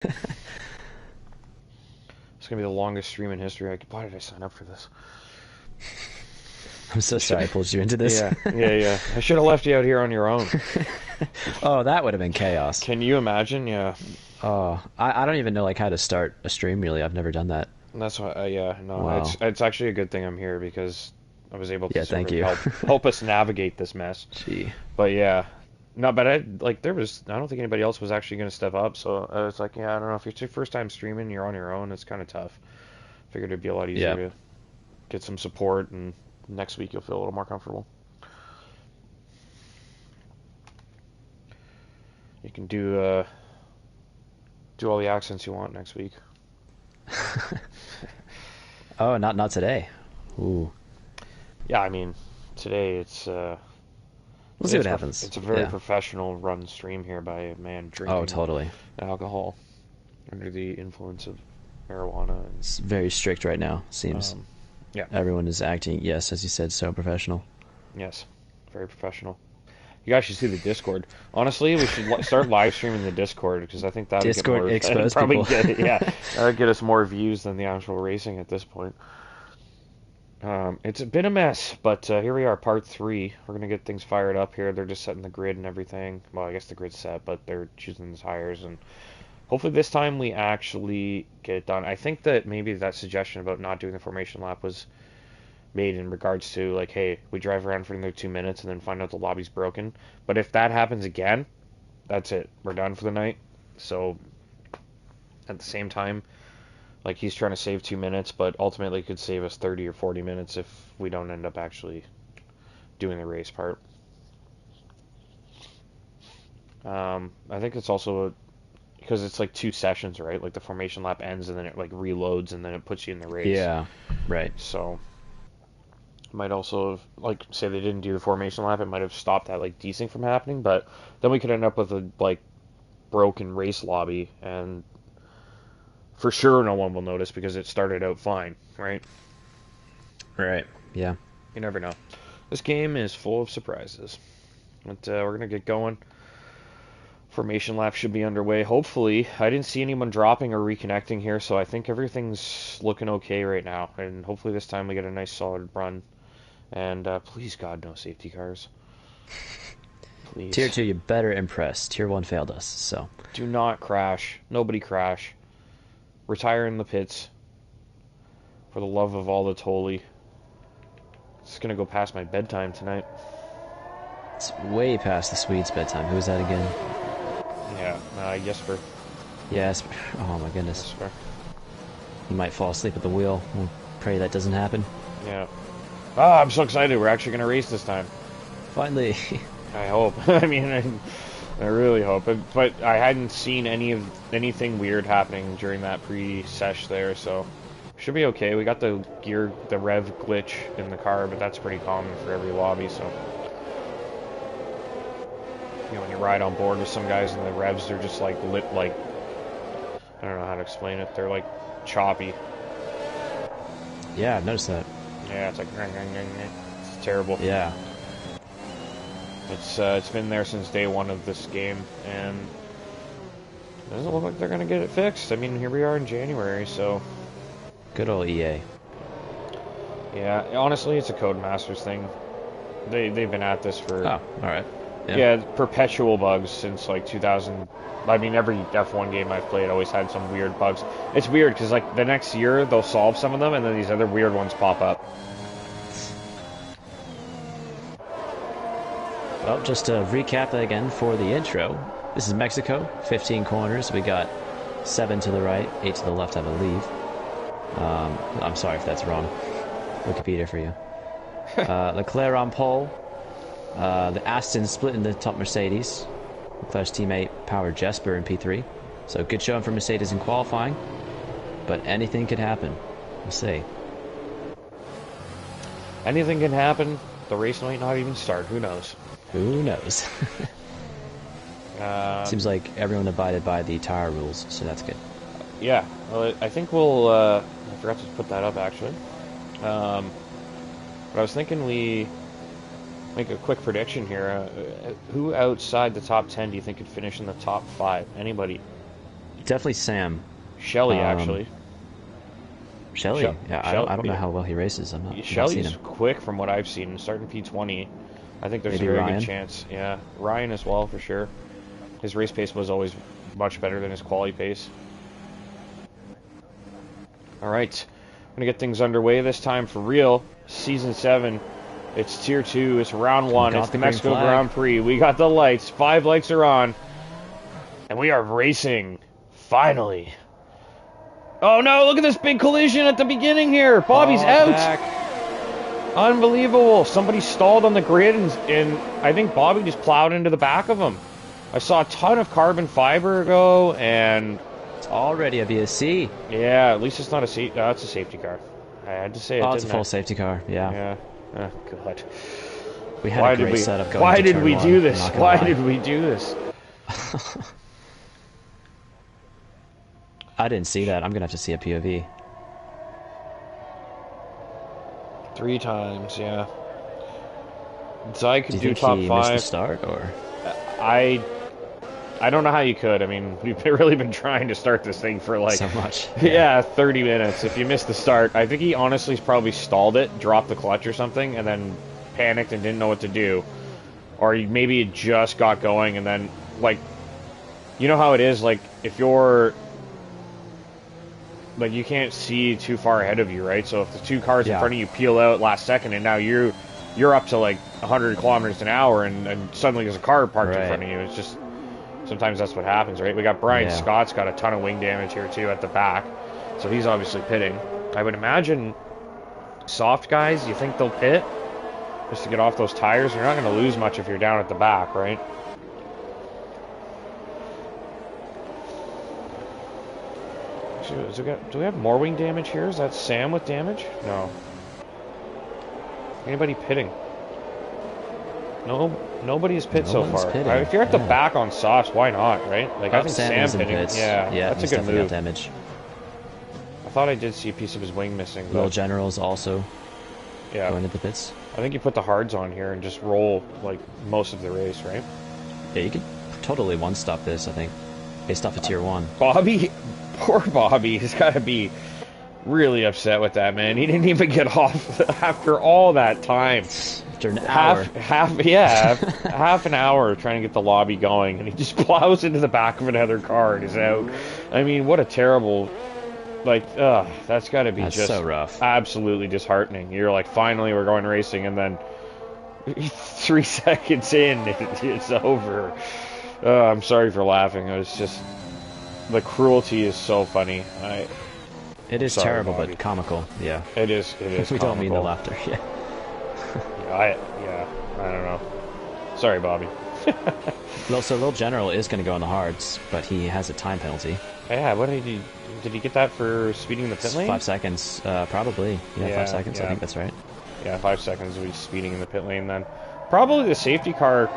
It's gonna be the longest stream in history. Why did I sign up for this? I'm so sorry I pulled you into this. Yeah, yeah, yeah. I should have left you out here on your own. Oh, that would have been chaos. Can you imagine? Yeah. Oh, I don't even know like how to start a stream really. I've never done that. And that's why. Yeah, no. It's Wow. it's actually a good thing I'm here because I was able to Yeah, sort thank of you. help us navigate this mess. Gee. But yeah, no. But I like there was. I don't think anybody else was actually gonna step up. So I was like, yeah, I don't know. If it's your first time streaming, you're on your own. It's kind of tough. Figured it'd be a lot easier Yeah. to get some support, and next week you'll feel a little more comfortable. You can do all the accents you want next week. Oh, not today. Ooh. Yeah, I mean, today We'll see what happens. it's a very Yeah. professional run stream here by a man Oh, drinking totally. alcohol under the influence of marijuana and It's very strict right now, seems. um, yeah, Everyone is acting, yes, as you said, so professional. yes, very professional. You guys should see the Discord. Honestly, we should start live streaming the Discord because I think that would get Discord more, that'd expose probably people. get yeah, that would get us more views than the actual racing at this point. It's been a mess, but here we are, part three. We're gonna get things fired up here. They're just setting the grid and everything. Well, I guess the grid's set, but they're choosing the tires, and hopefully this time we actually get it done. I think that maybe that suggestion about not doing the formation lap was made in regards to like, hey, we drive around for another 2 minutes and then find out the lobby's broken. But if that happens again, that's it. We're done for the night. So at the same time, like he's trying to save 2 minutes, but ultimately could save us 30 or 40 minutes if we don't end up actually doing the race part. I think it's also because it's like two sessions, right? Like the formation lap ends and then it like reloads and then it puts you in the race. Yeah, right. So might also have, like say they didn't do the formation lap, it might have stopped that like desync from happening, but then we could end up with a like broken race lobby and for sure no one will notice because it started out fine, right? Right. Yeah. You never know. This game is full of surprises. But we're gonna get going. Formation lap should be underway. Hopefully, I didn't see anyone dropping or reconnecting here, so I think everything's looking okay right now. And hopefully this time we get a nice solid run. And please, God, no safety cars. Tier Please. 2, you better impress. Tier 1 failed us, so. Do not crash. Nobody crash. Retire in the pits. For the love of all that's holy. It's gonna go past my bedtime tonight. It's way past the Swedes' bedtime. Who was that again? Yeah, Jesper. Yes. Oh my goodness. Jesper. You might fall asleep at the wheel. We'll pray that doesn't happen. Yeah. Ah, I'm so excited. We're actually gonna race this time. Finally. I hope. I mean, I really hope. But I hadn't seen anything weird happening during that pre-sesh there, so should be okay. We got the rev glitch in the car, but that's pretty common for every lobby. So, you know, when you ride on board with some guys and the revs, they're just like lit, like I don't know how to explain it. They're like choppy. Yeah, I've noticed that. Yeah, it's like it's terrible. Yeah. It's been there since day one of this game, and it doesn't look like they're gonna get it fixed. I mean, here we are in January, so Good old EA. yeah. Honestly, it's a Codemasters thing. They've been at this for Oh, alright. yeah, perpetual bugs since like 2000. I mean, every F1 game I've played always had some weird bugs. It's weird because like the next year they'll solve some of them, and then these other weird ones pop up. Well, just to recap that again for the intro. This is Mexico, 15 corners. We got 7 to the right, 8 to the left, I believe. I'm sorry if that's wrong. Wikipedia for you. Leclerc on pole. The Aston split in the top Mercedes. Leclerc's teammate powered Jesper in P3. So good showing for Mercedes in qualifying. But anything could happen. We'll see. Anything can happen. The race might not even start. Who knows? Who knows? Seems like everyone abided by the tire rules, so that's good. Yeah, well, I think we'll. I forgot to put that up actually. But I was thinking we make a quick prediction here. Who outside the top 10 do you think could finish in the top 5? Anybody? Definitely Sam. Shelley, actually. Shelley? Yeah, I don't know how well he races. I'm not seen Shelley's him. quick from what I've seen. Starting P20. I think there's Maybe a very Ryan? good chance. Yeah, Ryan as well, for sure. His race pace was always much better than his quali pace. Alright, I'm going to get things underway this time for real. Season 7. It's Tier 2. It's Round 1. It's the Mexico Grand Prix. We got the lights. 5 lights are on. And we are racing. Finally. Oh no, look at this big collision at the beginning here. Bobby's out. Back. Unbelievable. Somebody stalled on the grid and I think Bobby just plowed into the back of him. I saw a ton of carbon fiber go and... It's already a VSC. Yeah, at least it's not a safety... it's a safety car. I had to say it, it's a full safety car, yeah. Yeah. Oh, God. We had a great setup going. Why did we do this? Why did we do this? I didn't see that. I'm going to have to see a POV. 3 times, yeah. So I could do think top he 5. Missed the start, or? I don't know how you could. I mean, we've really been trying to start this thing for like... So much. Yeah, 30 minutes. If you missed the start, I think he honestly probably stalled it, dropped the clutch or something, and then panicked and didn't know what to do. Or maybe it just got going and then, like... You know how it is, like, if you're... Like, you can't see too far ahead of you, right? So if the 2 cars in front of you peel out last second and now you're up to like 100 kilometers an hour and suddenly there's a car parked in front of you. It's just... Sometimes that's what happens, right? We got Brian Scott's got a ton of wing damage here too at the back. So he's obviously pitting. I would imagine soft guys, you think they'll pit? Just to get off those tires? You're not going to lose much if you're down at the back, right? Do we have more wing damage here? Is that Sam with damage? No. Anybody pitting? No, nobody's pit so far. If you're at the back on softs, why not, right? Like I think Sam pitting. Yeah, that's a good move. Damage. I thought I did see a piece of his wing missing. Little General's also going into the pits. I think you put the hards on here and just roll like most of the race, right? Yeah, you could totally one-stop this, I think, based off of Tier 1. Bobby, poor Bobby, has got to be really upset with that, man. He didn't even get off after all that time. After an hour. Half an hour trying to get the lobby going, and he just plows into the back of another car and is out. I mean, what a terrible... Like, that's got to be just so rough. Absolutely disheartening. You're like, finally, we're going racing, and then 3 seconds in, it's over. I'm sorry for laughing. It's just... The cruelty is so funny. It is terrible, Bobby. But comical. Yeah. It is. It is. We don't mean the laughter. Yeah. I don't know. Sorry, Bobby. So Little General is going to go on the hards, but he has a time penalty. Yeah. What did he? Did he get that for speeding the pit lane? 5 seconds, probably. Yeah, 5 seconds. Yeah. I think that's right. Yeah, 5 seconds of speeding in the pit lane. Then probably the safety car.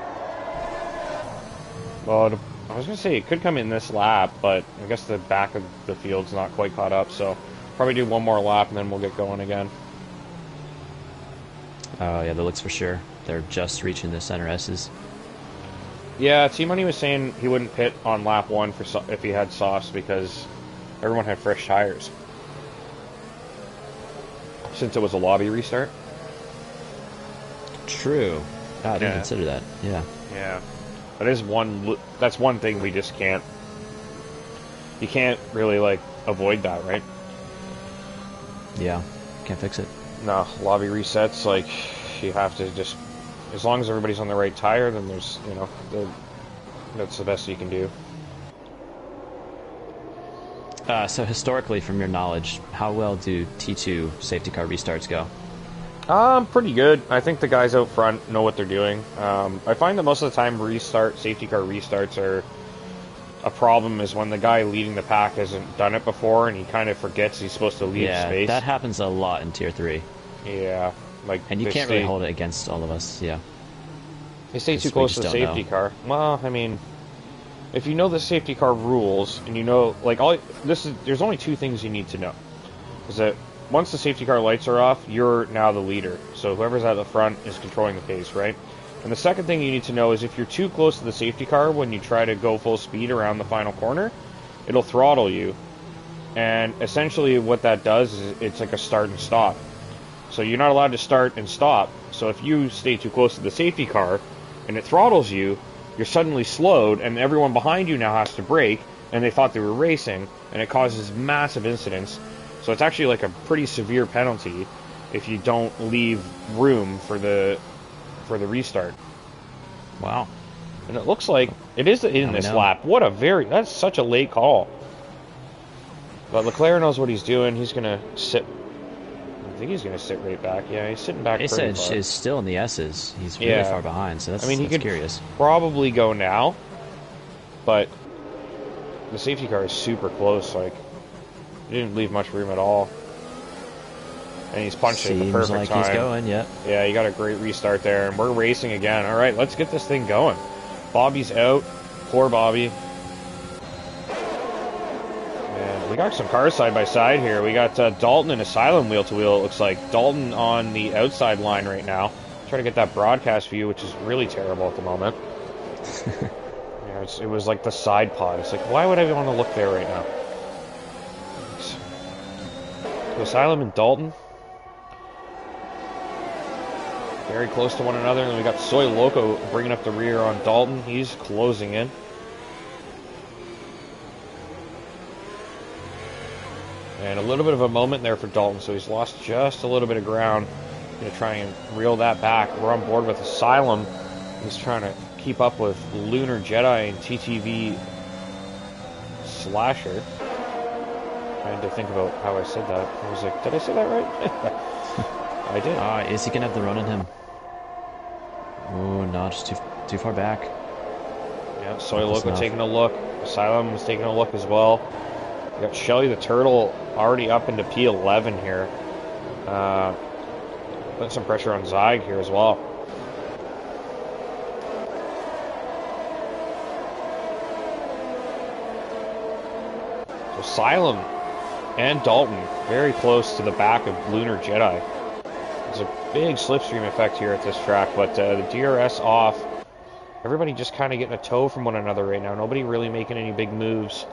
Well, I was going to say it could come in this lap, but I guess the back of the field's not quite caught up, so probably do one more lap and then we'll get going again. Oh, yeah, that looks for sure. They're just reaching the center S's. Yeah, T-Money was saying he wouldn't pit on lap 1 if he had softs because everyone had fresh tires. Since it was a lobby restart. True. I didn't consider that. Yeah. Yeah. That's one thing we just can't... You can't really, like, avoid that, right? Yeah. Can't fix it. No, lobby resets, like, you have to just... As long as everybody's on the right tire, then there's, that's the best you can do. So historically, from your knowledge, how well do T2 safety car restarts go? Pretty good. I think the guys out front know what they're doing. I find that most of the time safety car restarts are a problem is when the guy leading the pack hasn't done it before and he kind of forgets he's supposed to leave space. That happens a lot in Tier 3. Yeah. And you can't really hold it against all of us, yeah. They stay too close to the safety car. Well, I mean, if you know the safety car rules and you know, like, there's only 2 things you need to know. Is that once the safety car lights are off, you're now the leader. So whoever's at the front is controlling the pace, right? And the second thing you need to know is if you're too close to the safety car when you try to go full speed around the final corner, it'll throttle you. And essentially what that does is it's like a start and stop. So you're not allowed to start and stop. So if you stay too close to the safety car and it throttles you, you're suddenly slowed, and everyone behind you now has to brake, and they thought they were racing, and it causes massive incidents. So it's actually like a pretty severe penalty if you don't leave room for the restart. Wow. And it looks like it is in this lap. That's such a late call. But Leclerc knows what he's doing. He's going to sit. I think he's going to sit right back. Yeah, he's sitting back pretty far. Pace is still in the S's. He's really far behind, so that's, he could curious. Probably go now, but the safety car is super close. Like, he didn't leave much room at all. And he's punched it at the perfect time. He's going, yeah. Yeah, he got a great restart there, and we're racing again. All right, let's get this thing going. Bobby's out. Poor Bobby. And we got some cars side by side here. We got Dalton and Asylum wheel to wheel, it looks like. Dalton on the outside line right now. Try to get that broadcast view, which is really terrible at the moment. Yeah, it was like the side pod. It's like, why would I want to look there right now? So Asylum and Dalton. Very close to one another, and then we got Soy Loco bringing up the rear on Dalton. He's closing in. And a little bit of a moment there for Dalton, so he's lost just a little bit of ground. Going to try and reel that back. We're on board with Asylum. He's trying to keep up with Lunar Jedi and TTV Slasher. Trying to think about how I said that. I was like, did I say that right? I did. Is he going to have the run in him? Oh, no, just too far back. Yeah, Soy Loco taking a look. Asylum is taking a look as well. We got Shelly the Turtle already up into P11 here. Putting some pressure on Zyg here as well. So Asylum and Dalton very close to the back of Lunar Jedi. There's a big slipstream effect here at this track, but the DRS off. Everybody just kind of getting a toe from one another right now. Nobody really making any big moves.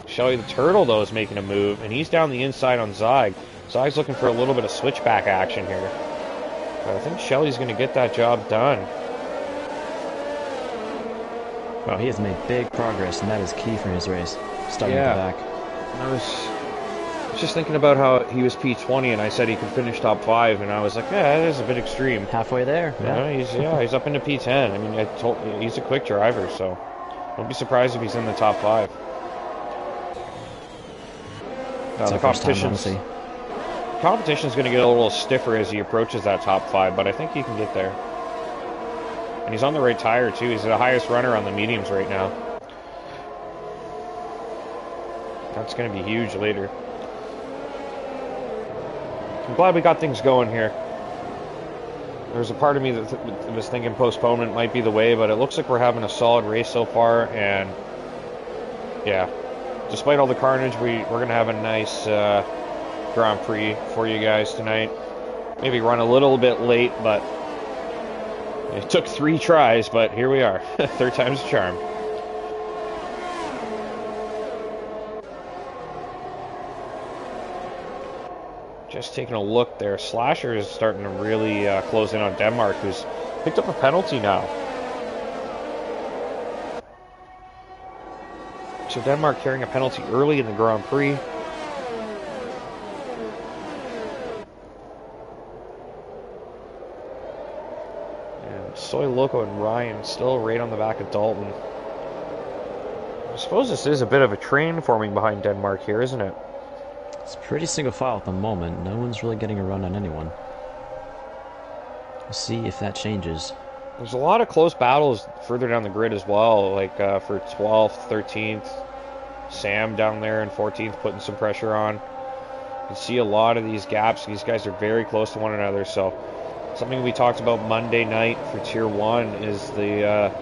Shelly the Turtle, though, is making a move, and he's down the inside on Zyg. Zyg's looking for a little bit of switchback action here. But I think Shelly's going to get that job done. Well, he has made big progress, and that is key for his race. Starting at the back. I was just thinking about how he was P20, and I said he could finish top 5, and I was like, yeah, that is a bit extreme. Halfway there. Yeah, he's up into P10. I mean, he's a quick driver, so don't be surprised if he's in the top 5. The competition's going to get a little stiffer as he approaches that top 5, but I think he can get there. And he's on the right tire, too. He's the highest runner on the mediums right now. That's going to be huge later. I'm glad we got things going here. There's a part of me that was thinking postponement might be the way, but it looks like we're having a solid race so far, and yeah, despite all the carnage, we're going to have a nice Grand Prix for you guys tonight. Maybe run a little bit late, but it took 3 tries, but here we are. Third time's a charm. Just taking a look there. Slasher is starting to really close in on Denmark, who's picked up a penalty now. So Denmark carrying a penalty early in the Grand Prix. And Soy Loco and Ryan still right on the back of Dalton. I suppose this is a bit of a train forming behind Denmark here, isn't it? It's pretty single file at the moment. No one's really getting a run on anyone. We'll see if that changes. There's a lot of close battles further down the grid as well, like for 12th, 13th. Sam down there in 14th putting some pressure on. You can see a lot of these gaps. These guys are very close to one another, so something we talked about Monday night for Tier 1 is the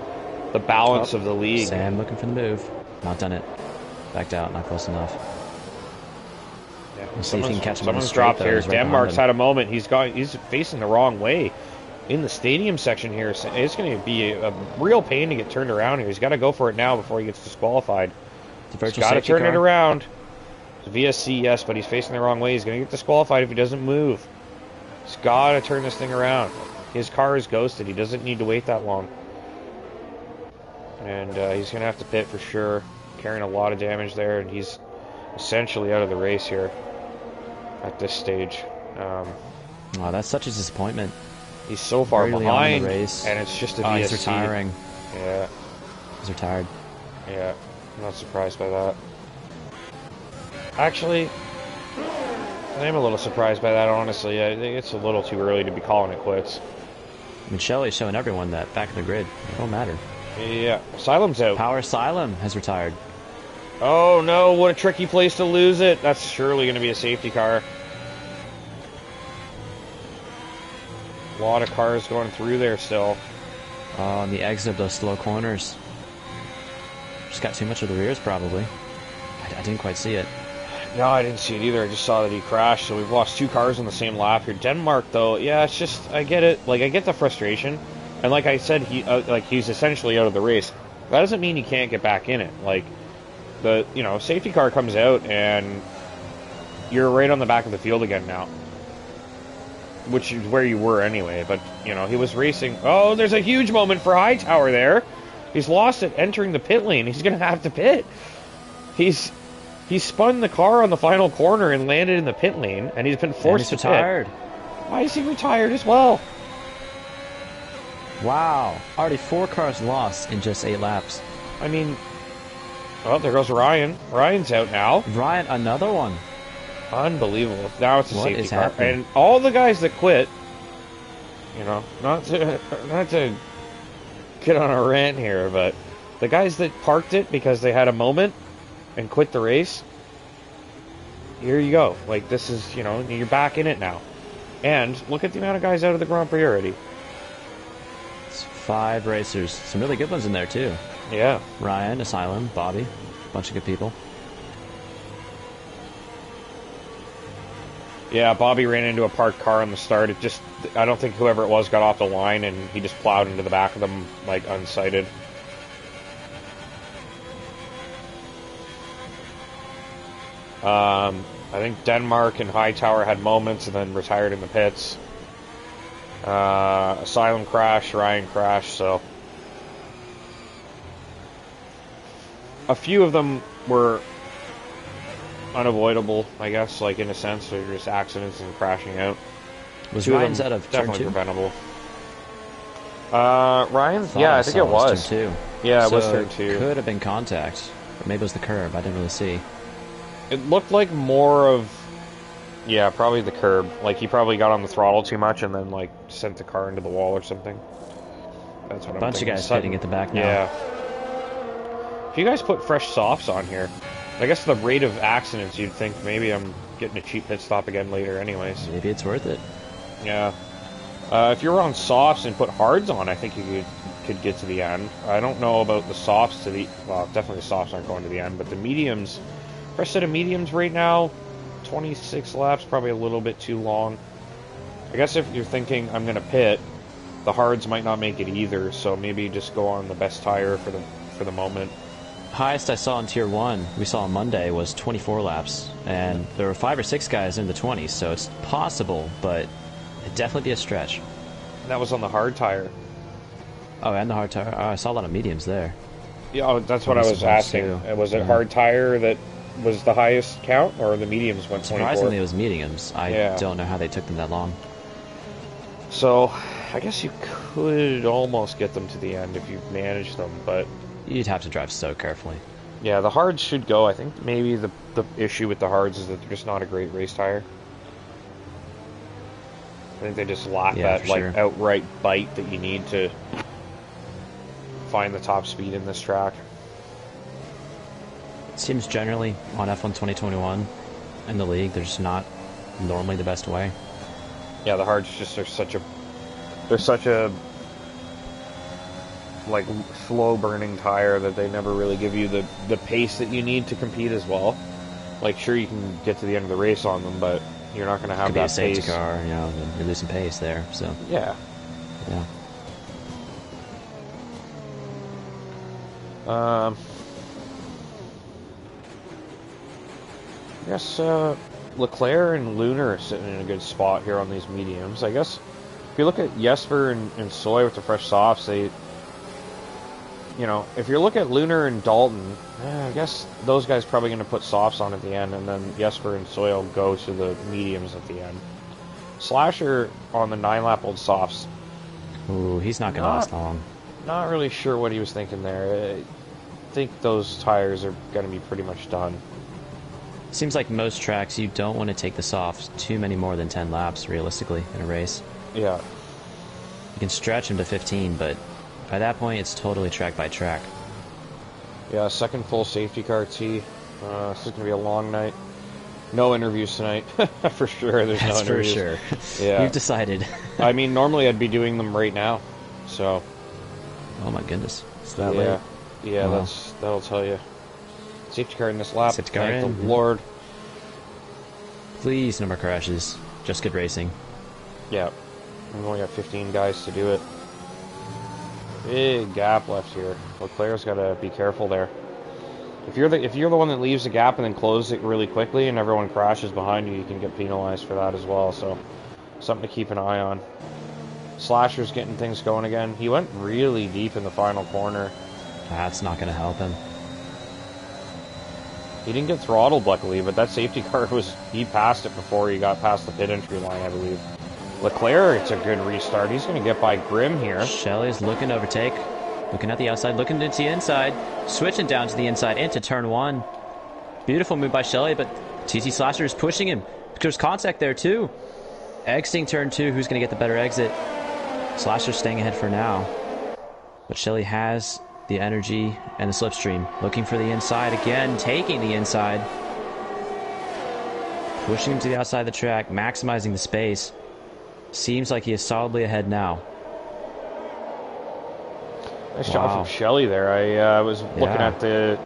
balance of the league. Sam looking for the move. Not done it. Backed out, not close enough. We'll see if he can catch him. Someone's dropped here. Right Denmark's had a moment. He's facing the wrong way in the stadium section here. It's going to be a real pain to get turned around here. He's got to go for it now before he gets disqualified. The He's virtual got to safety turn car. it around. VSC, yes, but he's facing the wrong way. He's going to get disqualified if he doesn't move. He's got to turn this thing around. His car is ghosted. He doesn't need to wait that long. And he's going to have to pit for sure. Carrying a lot of damage there, and he's essentially out of the race here at this stage. Wow, that's such a disappointment. He's so far Early on in behind, the race. and it's just a Oh, VSC. he's retiring. Yeah, He's retired. yeah. I'm not surprised by that. Actually, I am a little surprised by that, honestly. I think it's a little too early to be calling it quits. I mean, Shelley's showing everyone that back in the grid, it don't matter. Yeah, Asylum's out. Power Asylum has retired. Oh no, what a tricky place to lose it. That's surely going to be a safety car. A lot of cars going through there still. On the exit of those slow corners. Just got too much of the rears, probably. I didn't quite see it. No, I didn't see it either. I just saw that he crashed, so we've lost 2 cars on the same lap here. Denmark, though, yeah, it's just, I get it. Like, I get the frustration. And like I said, he's essentially out of the race. That doesn't mean he can't get back in it. Like, the, safety car comes out, and you're right on the back of the field again now. Which is where you were anyway, but, he was racing. Oh, there's a huge moment for Hightower there. He's lost it entering the pit lane. He's going to have to pit. He spun the car on the final corner and landed in the pit lane, and he's been forced to retired. pit. Why is he retired as well? Wow. Already 4 cars lost in just 8 laps. I mean, well, there goes Ryan. Ryan's out now. Ryan, another one. Unbelievable. Now it's a What safety is car. happening? And all the guys that quit, not to get on a rant here, but the guys that parked it because they had a moment and quit the race, here you go. Like, this is, you're back in it now. And look at the amount of guys out of the Grand Prix already. It's 5 racers. Some really good ones in there, too. Yeah. Ryan, Asylum, Bobby. Bunch of good people. Yeah, Bobby ran into a parked car on the start. I don't think whoever it was got off the line, and he just plowed into the back of them, like, unsighted. I think Denmark and Hightower had moments and then retired in the pits. Asylum crashed, Ryan crashed, so a few of them were unavoidable, I guess, like, in a sense. They're just accidents and crashing out. Was 2 Ryan's of them out of turn definitely 2? preventable. Ryan's, yeah, I think it was. Turn 2. Yeah, it So was turn 2. Could have been contact. Or maybe it was the curb. I didn't really see. It looked like more of, yeah, probably the curb. Like, he probably got on the throttle too much and then, like, sent the car into the wall or something. That's what I'm Bunch of thinking. guys pitting at the back now. Yeah. If you guys put fresh softs on here, I guess the rate of accidents, you'd think maybe I'm getting a cheap pit stop again later anyways. Maybe it's worth it. Yeah. If you were on softs and put hards on, I think you could get to the end. I don't know about the softs well, definitely the softs aren't going to the end, but the mediums, fresh set of mediums right now, 26 laps, probably a little bit too long. I guess if you're thinking I'm going to pit, the hards might not make it either, so maybe just go on the best tire for the moment. Highest I saw in Tier 1, we saw on Monday, was 24 laps. And there were 5 or 6 guys in the 20s, so it's possible, but it'd definitely be a stretch. That was on the hard tire. Oh, and the hard tire. Oh, I saw a lot of mediums there. Yeah, oh, that's what I was asking. Was it hard tire that was the highest count, or the mediums went 24? Surprisingly, it was mediums. I don't know how they took them that long. So, I guess you could almost get them to the end if you managed them, but You'd have to drive so carefully. yeah, the hards should go. I think maybe the issue with the hards is that they're just not a great race tire. I think they just lack that outright bite that you need to find the top speed in this track. It seems generally on F1 2021 in the league, they're just not normally the best way. Yeah, the hards just are such a like slow burning tire that they never really give you the pace that you need to compete as well. Like, sure, you can get to the end of the race on them, but you're not going to have Could be that a safety pace. car, you're losing pace there. So Yeah. I guess Leclerc and Lunar are sitting in a good spot here on these mediums. I guess if you look at Jesper and Soy with the fresh softs, they, you know, if you look at Lunar and Dalton, I guess those guys probably going to put softs on at the end, and then Jesper and Soy will go to the mediums at the end. Slasher on the 9-lap-old softs. Ooh, he's not going to last long. Not really sure what he was thinking there. I think those tires are going to be pretty much done. Seems like most tracks, you don't want to take the softs too many more than 10 laps, realistically, in a race. Yeah. You can stretch them to 15, but by that point, it's totally track by track. Yeah, second full safety car tee. This is going to be a long night. No interviews tonight, for sure. There's no interviews. That's for sure. Yeah. You've decided. I mean, normally I'd be doing them right now, so. Oh my goodness. It's that yeah. late. Yeah, Wow. that'll tell you. Safety car in this lap. Safety car Thank in. the Lord. Please, no more crashes. Just good racing. Yeah. We've only got 15 guys to do it. Big gap left here. Leclerc's got to be careful there. If you're the one that leaves the gap and then closes it really quickly and everyone crashes behind you, you can get penalized for that as well. So something to keep an eye on. Slasher's getting things going again. He went really deep in the final corner. That's not going to help him. He didn't get throttled, luckily, but that safety car he passed it before he got past the pit entry line, I believe. Leclerc, it's a good restart. He's going to get by Grimm here. Shelley's looking to overtake. Looking at the outside, looking into the inside. Switching down to the inside into turn one. Beautiful move by Shelley, but TT Slasher is pushing him. There's contact there, too. Exiting turn two, who's going to get the better exit? Slasher's staying ahead for now. But Shelley has the energy and the slipstream. Looking for the inside again, taking the inside. Pushing him to the outside of the track, maximizing the space. Seems like he is solidly ahead now. Nice job from Shelley there. I was looking at the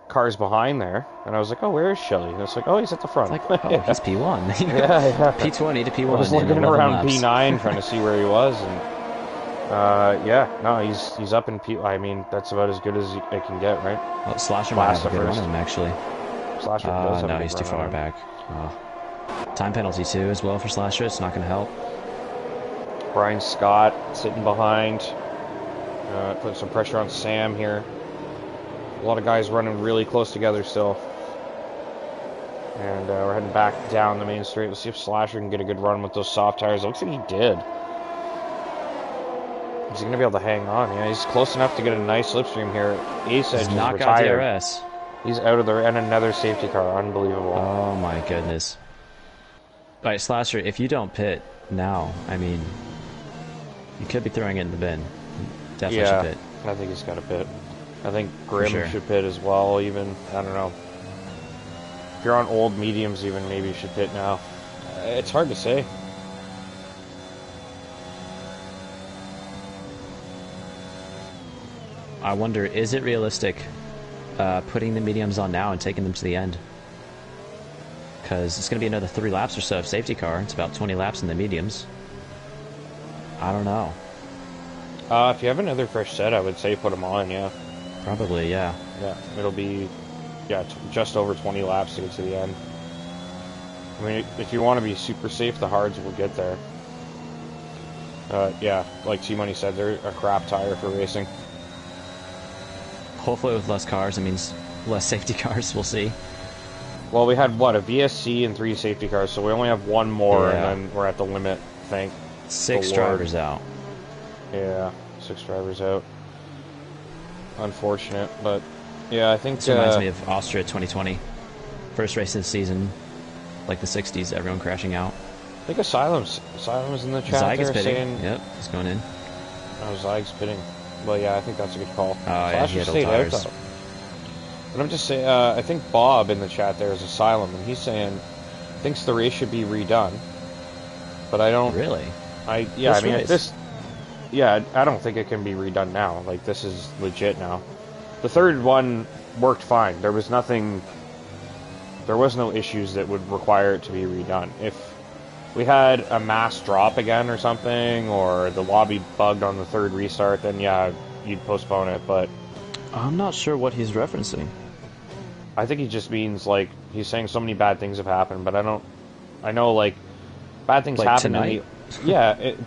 cars behind there, and I was like, oh, where is Shelley? And it's like, oh, he's at the front. It's like, oh, he's P1. Yeah. P20 to P1. I was looking around laps. P9 trying to see where he was, and he's up in P. I mean, that's about as good as it can get, right? Oh, Slasher might have a good run on him, actually. Slasher does have no, a good he's too run far on him. back. Oh. Time penalty, too, as well for Slasher. It's not going to help. Brian Scott sitting behind, putting some pressure on Sam here. A lot of guys running really close together still. And we're heading back down the main straight. Let's see if Slasher can get a good run with those soft tires. It looks like he did. Is he going to be able to hang on? Yeah, he's close enough to get a nice slipstream here. Ace Edge is retired. DRS. He's out of there, and another safety car. Unbelievable. Oh my goodness. All right, Slasher, if you don't pit now, I mean, you could be throwing it in the bin. Definitely should pit. I think he's got to pit. I think Grimm sure. should pit as well, even. I don't know. If you're on old mediums, even, maybe you should pit now. It's hard to say. I wonder, is it realistic putting the mediums on now and taking them to the end? Because it's going to be another 3 laps or so of safety car. It's about 20 laps in the mediums. I don't know. If you have another fresh set, I would say put them on, yeah. Probably, yeah. Yeah, it'll be, just over 20 laps to get to the end. I mean, if you want to be super safe, the hards will get there. Yeah, like T-Money said, they're a crap tire for racing. Hopefully with less cars, it means less safety cars. We'll see. Well, we had, a VSC and 3 safety cars, so we only have 1 more, Yeah. and then we're at the limit, I think. 6 drivers out. Yeah, 6 drivers out. Unfortunate, but yeah, I think. This reminds me of Austria 2020. First race of the season, like the 60s, everyone crashing out. I think Asylum's in the chat Zyg is there pitting. saying. Yep, he's going in. Oh, Zyg's pitting. Well, yeah, I think that's a good call. Oh, yeah, he had old stayed out, tires. though. But I'm just saying, I think Bob in the chat there is Asylum, and he's saying thinks the race should be redone. But I don't. Really? I mean, this. Yeah, I don't think it can be redone now. Like, this is legit now. The third one worked fine. There was nothing. There was no issues that would require it to be redone. If we had a mass drop again or something, or the lobby bugged on the third restart, then yeah, you'd postpone it. But I'm not sure what he's referencing. I think he just means, like, he's saying so many bad things have happened, but I know, like, bad things Like happen tonight?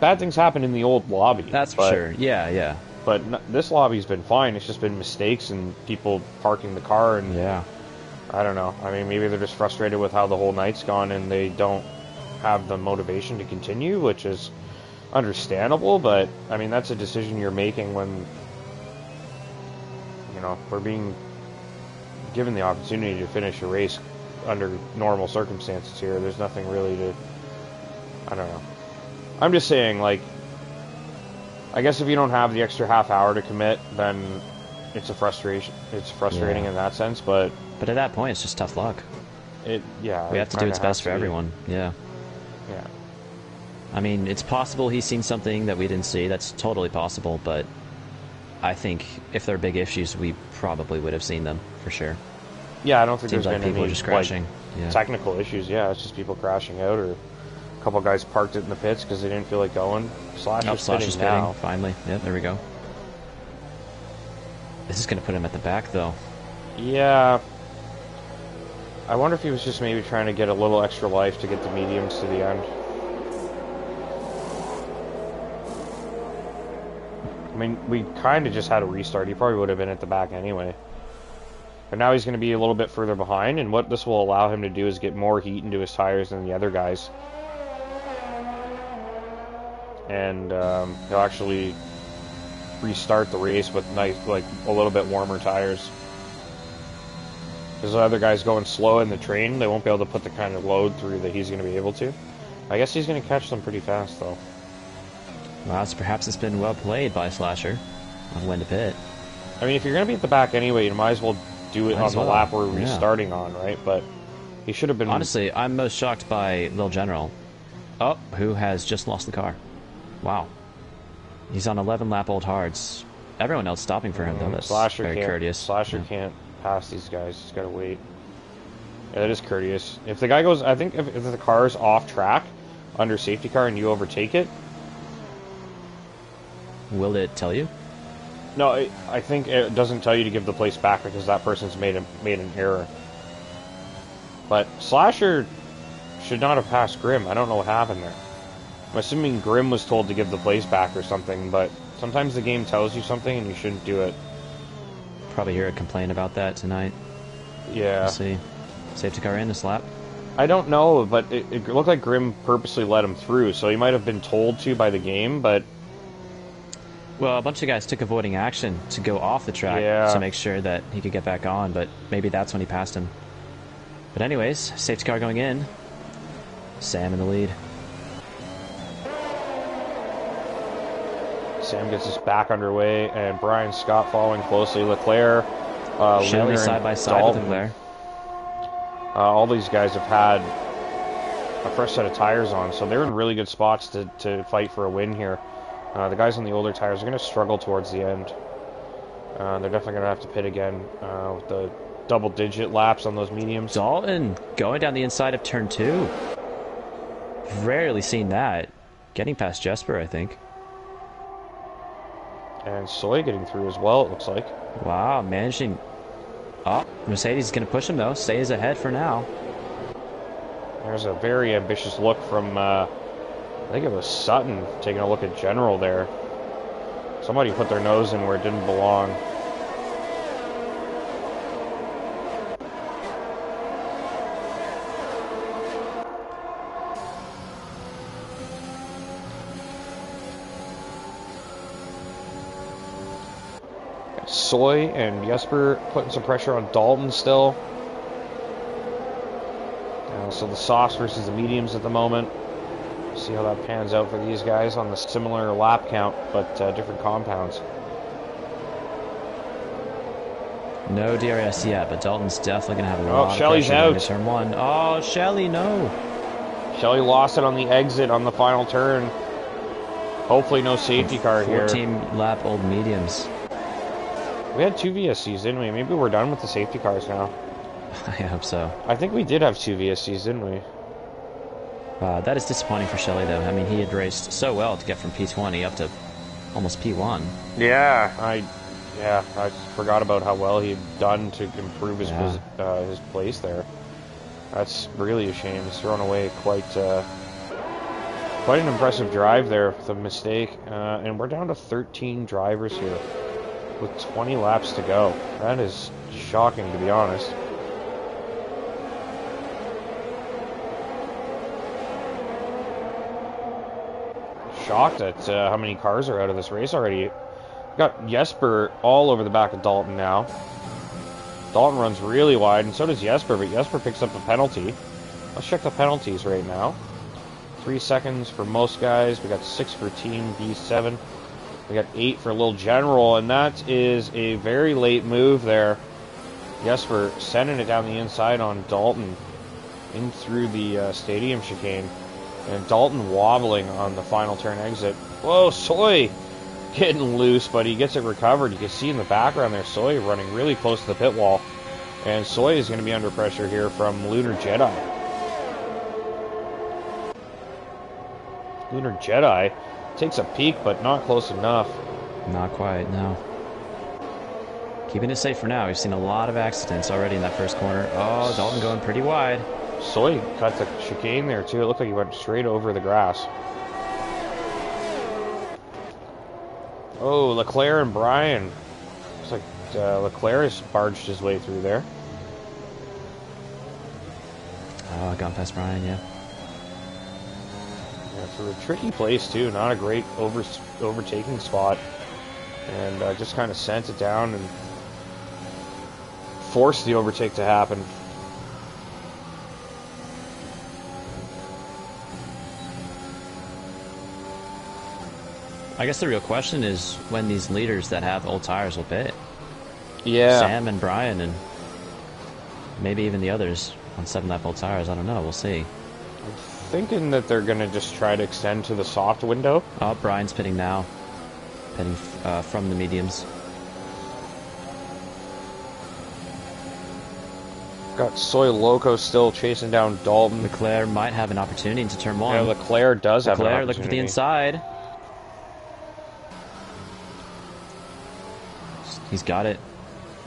bad things happen in the old lobby. That's for sure. Yeah, yeah. But this lobby's been fine. It's just been mistakes and people parking the car, and Yeah. I don't know. I mean, maybe they're just frustrated with how the whole night's gone and they don't have the motivation to continue, which is understandable, but I mean, that's a decision you're making when, you know, we're being given the opportunity to finish a race under normal circumstances here. There's nothing really to, I don't know. I'm just saying, like, I guess if you don't have the extra half hour to commit, then it's a frustration. It's frustrating in that sense, but at that point, it's just tough luck. we have to do its best for everyone. Yeah. Yeah. I mean, it's possible he's seen something that we didn't see. That's totally possible, but I think if there are big issues, we probably would have seen them for sure. Yeah, I don't think Seems there's like been people any are just crashing. like, technical issues. Yeah, it's just people crashing out, or a couple guys parked it in the pits because they didn't feel like going. Slash is pitting now. Finally. Yep, there we go. This is going to put him at the back, though. Yeah. I wonder if he was just maybe trying to get a little extra life to get the mediums to the end. I mean, we kind of just had a restart. He probably would have been at the back anyway. But now he's going to be a little bit further behind, and what this will allow him to do is get more heat into his tires than the other guys. And he'll actually restart the race with nice, like, a little bit warmer tires. Because the other guys going slow in the train, they won't be able to put the kind of load through that he's going to be able to. I guess he's going to catch them pretty fast, though. Well, so perhaps it's been well played by Slasher on when to pit. I mean, if you're going to be at the back anyway, you might as well do it on the lap we're restarting on, right? But he should have been... Honestly, I'm most shocked by Lil General. Oh, who has just lost the car. Wow. He's on 11 lap old hards. Everyone else stopping for him, though. That's very courteous. Slasher can't pass these guys. He's got to wait. Yeah, that is courteous. If the guy goes... I think if the car's off track under safety car and you overtake it... Will it tell you? No, I think it doesn't tell you to give the place back because that person's made an error. But Slasher should not have passed Grimm. I don't know what happened there. I'm assuming Grimm was told to give the place back or something, but sometimes the game tells you something and you shouldn't do it. Probably hear a complaint about that tonight. Yeah. We'll see. Safety car in this lap? I don't know, but it looked like Grimm purposely let him through, so he might have been told to by the game, but... Well, a bunch of guys took avoiding action to go off the track to make sure that he could get back on, but maybe that's when he passed him. But anyways, safety car going in. Sam in the lead. Sam gets his back underway, and Brian Scott following closely. Leclerc, Shelley side by side with Leclerc. All these guys have had a fresh set of tires on, so they're in really good spots to fight for a win here. The guys on the older tires are going to struggle towards the end. They're definitely going to have to pit again with the double-digit laps on those mediums. Dalton going down the inside of turn 2. Rarely seen that. Getting past Jesper, I think. And Soy getting through as well, it looks like. Wow, managing... Oh, Mercedes is going to push him, though. Stays ahead for now. There's a very ambitious look from... I think it was Sutton taking a look at General there. Somebody put their nose in where it didn't belong. Soy and Jesper putting some pressure on Dalton still. So the softs versus the mediums at the moment. See how that pans out for these guys on the similar lap count, but different compounds. No DRS yet, but Dalton's definitely going to have a lot of Shelley's pressure out. into turn 1. Oh, Shelley, no. Shelley lost it on the exit on the final turn. Hopefully no safety car here. 14 lap old mediums. We had 2 VSCs, didn't we? Maybe we're done with the safety cars now. I hope so. I think we did have 2 VSCs, didn't we? That is disappointing for Shelley, though. I mean, he had raced so well to get from P20 up to almost P1. Yeah, Yeah, I forgot about how well he had done to improve Yeah. his place there. That's really a shame. He's thrown away quite an impressive drive there with a mistake. And we're down to 13 drivers here with 20 laps to go. That is shocking, to be honest. Shocked at how many cars are out of this race already. Got Jesper all over the back of Dalton now. Dalton runs really wide, and so does Jesper, but Jesper picks up a penalty. Let's check the penalties right now. 3 seconds for most guys. We got 6 for Team B7. We got 8 for Lil General, and that is a very late move there. Jesper sending it down the inside on Dalton in through the stadium chicane. And Dalton wobbling on the final turn exit. Whoa, Soy getting loose, but he gets it recovered. You can see in the background there, Soy running really close to the pit wall. And Soy is going to be under pressure here from Lunar Jedi. Lunar Jedi takes a peek, but not close enough. Not quite, no. Keeping it safe for now. We've seen a lot of accidents already in that first corner. Oh, Dalton going pretty wide. Soy cut the chicane there, too. It looked like he went straight over the grass. Oh, Leclerc and Brian. Looks like Leclerc has barged his way through there. Oh, gone past Brian, yeah. Yeah, for a tricky place, too. Not a great overtaking spot. And just kind of sent it down and forced the overtake to happen. I guess the real question is when these leaders that have old tires will pit. Yeah. Sam and Brian and maybe even the others on 7-lap old tires. I don't know. We'll see. I'm thinking that they're going to just try to extend to the soft window. Oh, Brian's pitting now. Pitting from the mediums. Got Soy Loco still chasing down Dalton. Leclerc might have an opportunity into turn 1. Yeah, Leclerc does have an Leclerc opportunity. looking for the inside. He's got it.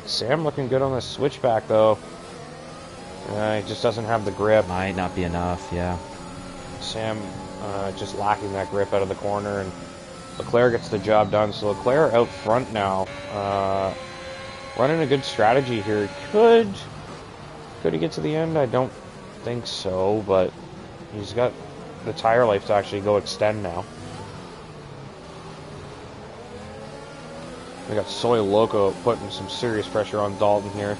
Sam looking good on the switchback, though. He just doesn't have the grip. Might not be enough, yeah. Sam just lacking that grip out of the corner, and Leclerc gets the job done. So Leclerc out front now. Running a good strategy here. Could he get to the end? I don't think so, but he's got the tire life to actually go extend now. We got Soy Loco putting some serious pressure on Dalton here.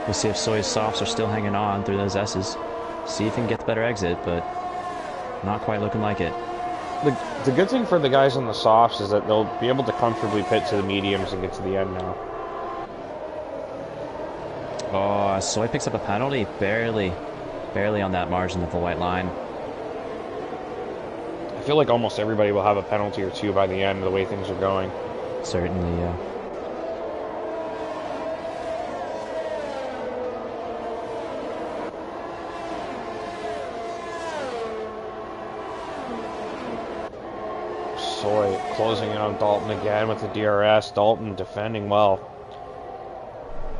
We'll see if Soy's softs are still hanging on through those S's. See if he can get the better exit, but not quite looking like it. The good thing for the guys on the softs is that they'll be able to comfortably pit to the mediums and get to the end now. Oh, Soy picks up a penalty. Barely on that margin of the white line. I feel like almost everybody will have a penalty or two by the end, the way things are going. Certainly, yeah. Soy closing in on Dalton again with the DRS. Dalton defending well.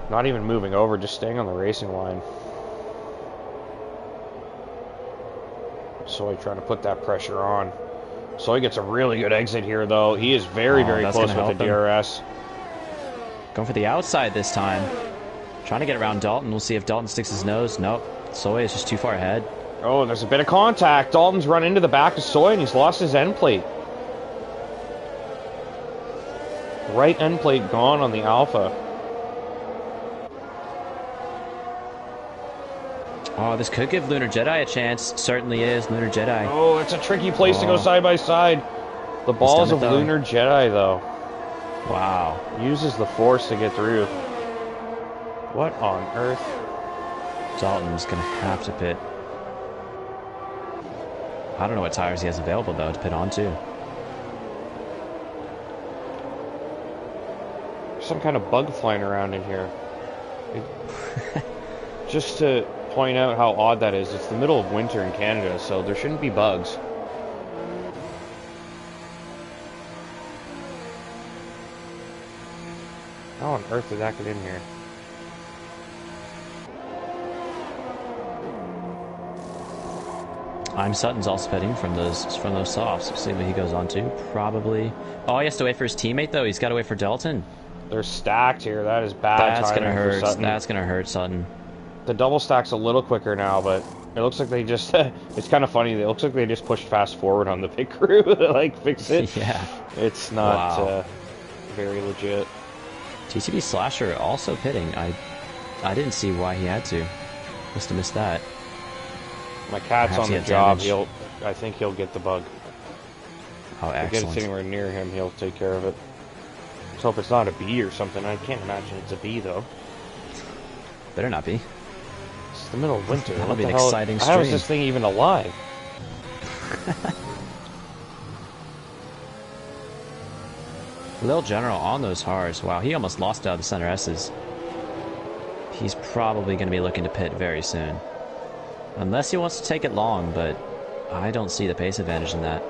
Not even moving over, just staying on the racing line. Soy trying to put that pressure on. Soy gets a really good exit here, though. He is very close with the DRS. Going for the outside this time. Trying to get around Dalton. We'll see if Dalton sticks his nose. Nope. Soy is just too far ahead. Oh, there's a bit of contact. Dalton's run into the back of Soy, and he's lost his end plate. Right end plate gone on the Alpha. Oh, this could give Lunar Jedi a chance. Certainly is. Lunar Jedi. Oh, it's a tricky place to go side by side. The balls of Lunar Jedi, though. Wow. Uses the force to get through. What on earth? Dalton's going to have to pit. I don't know what tires he has available, though, to pit on, too. Some kind of bug flying around in here. Just to point out how odd that is, it's the middle of winter in Canada, so there shouldn't be bugs. How on earth did that get in here? I'm Sutton's also pitting from those softs. We'll see what he goes on to. Probably. Oh, he has to wait for his teammate though. He's got to wait for Dalton. They're stacked here. That is bad That's timing gonna for hurt. Sutton. That's gonna hurt Sutton. The double stack's a little quicker now, but it looks like they just... it's kind of funny. It looks like they just pushed fast forward on the pit crew to, like, fix it. Yeah. It's not Wow. very legit. TCB Slasher also pitting. I didn't see why he had to. Must have missed that. My cat's Perhaps on he the had job. damage. I think he'll get the bug. Oh, If it gets excellent. anywhere near him, he'll take care of it. Let's hope it's not a bee or something. I can't imagine it's a bee, though. Better not be. It's the middle of winter. That'll What be the an hell? exciting How is stream. this thing even alive? Lil General on those hards. Wow, he almost lost out of the center S's. He's probably going to be looking to pit very soon. Unless he wants to take it long, but I don't see the pace advantage in that.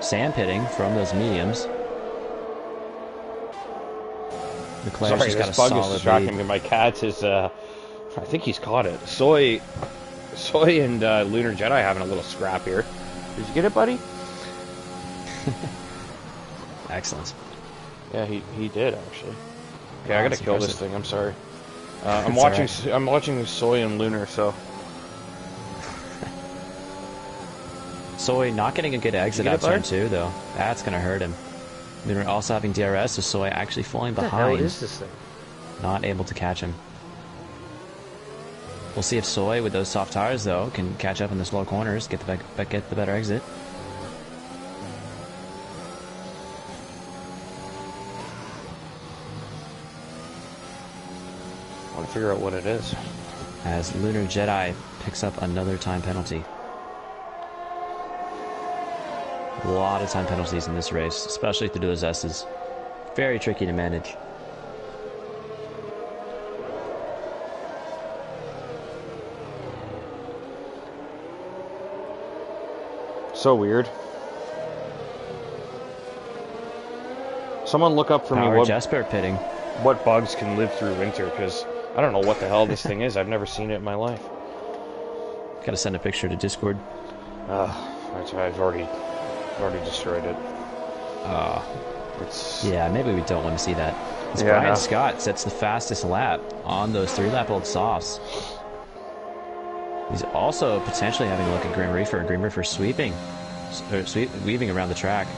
Sam pitting from those mediums. Leclerc's Sorry, just got a this bug is solid distracting lead. me. My cat is, I think he's caught it. Soy and Lunar Jedi having a little scrap here. Did you get it, buddy? Excellent. Yeah, he did actually. Okay, Wow, I gotta that's kill this impressive. thing. I'm sorry. I'm It's watching. alright. I'm watching Soy and Lunar. So Soy not getting a good exit get out it, bud? turn 2, though. That's going to hurt him. Lunar also having DRS, so Soy actually falling what the hell behind. is this thing? Not able to catch him. We'll see if Soy, with those soft tires, though, can catch up in the slow corners, get the better exit. I want to figure out what it is. As Lunar Jedi picks up another time penalty. A lot of time penalties in this race, especially through those S's. Very tricky to manage. So weird. Someone look up for me Power Jesper pitting. what bugs can live through winter, because I don't know what the hell this thing is. I've never seen it in my life. Gotta send a picture to Discord. I've already destroyed it. It's Yeah, maybe we don't want to see that. As Yeah, Brian no. Scott sets the fastest lap on those 3-lap old softs. He's also potentially having a look at Grim Reaper. Grim Reaper sweeping. Weaving around the track.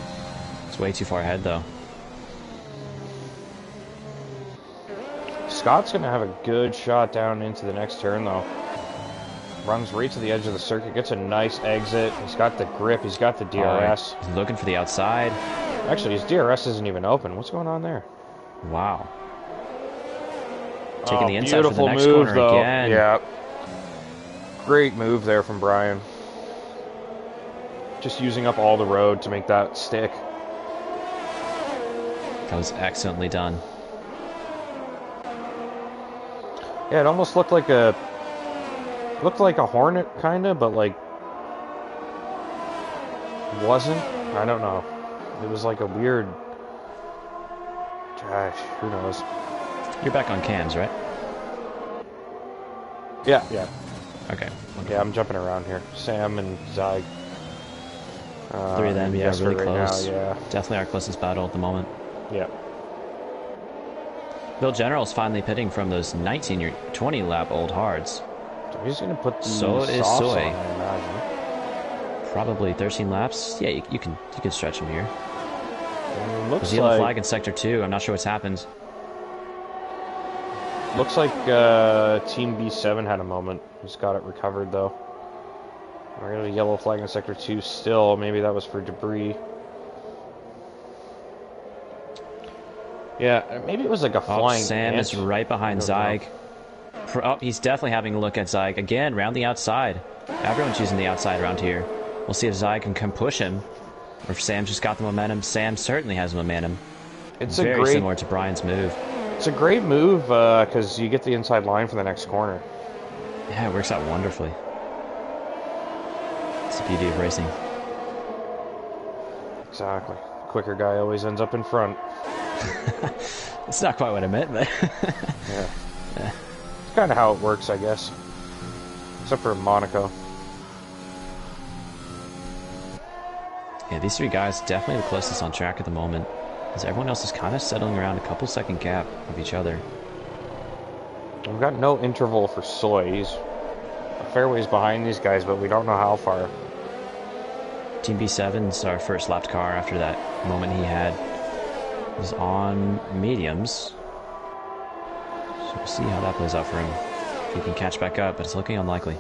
It's way too far ahead, though. Scott's going to have a good shot down into the next turn, though. Runs right to the edge of the circuit, gets a nice exit. He's got the grip, he's got the DRS. He's looking for the outside. Actually, his DRS isn't even open. What's going on there? Wow. Taking the inside for the beautiful next move, corner though. again. Yeah. Great move there from Brian. Just using up all the road to make that stick. That was excellently done. Yeah, it almost looked like a Hornet, kinda, but like wasn't. I don't know. It was like a weird. Gosh, who knows? You're back on cams, right? Yeah. Okay. Yeah, I'm jumping around here. Sam and Zyg. 3 of them, and yeah, Jesper really right close. Now, yeah. Definitely our closest battle at the moment. Yeah. Bill General's finally pitting from those 19 or 20 lap old hards. So he's gonna put the So is softs Soy. on, I imagine. Probably 13 laps. Yeah, you can stretch him here. Looks There's a yellow like flag in sector 2. I'm not sure what's happened. Team B7 had a moment. He's got it recovered though. We're gonna have a yellow flag in sector 2 still. Maybe that was for debris. Yeah, maybe it was like a Oh, flying Sam ant. is right behind I don't Zyg. Oh, he's definitely having a look at Zyg. Again, round the outside. Everyone's using the outside around here. We'll see if Zyg can come push him. Or if Sam's just got the momentum. Sam certainly has momentum. It's Very similar to Brian's move. It's a great move because you get the inside line for the next corner. Yeah, it works out wonderfully. It's the beauty of racing. Exactly. Quicker guy always ends up in front. It's not quite what I meant, but Yeah. It's kind of how it works, I guess. Except for Monaco. yeah, these three guys definitely the closest on track at the moment, as everyone else is kind of settling around a couple second gap of each other. We've got no interval for Soy. He's a fair ways behind these guys, but we don't know how far. Team B7's our first lapped car after that moment he had. He's on mediums. So we'll see how that plays out for him. If he can catch back up, but it's looking unlikely.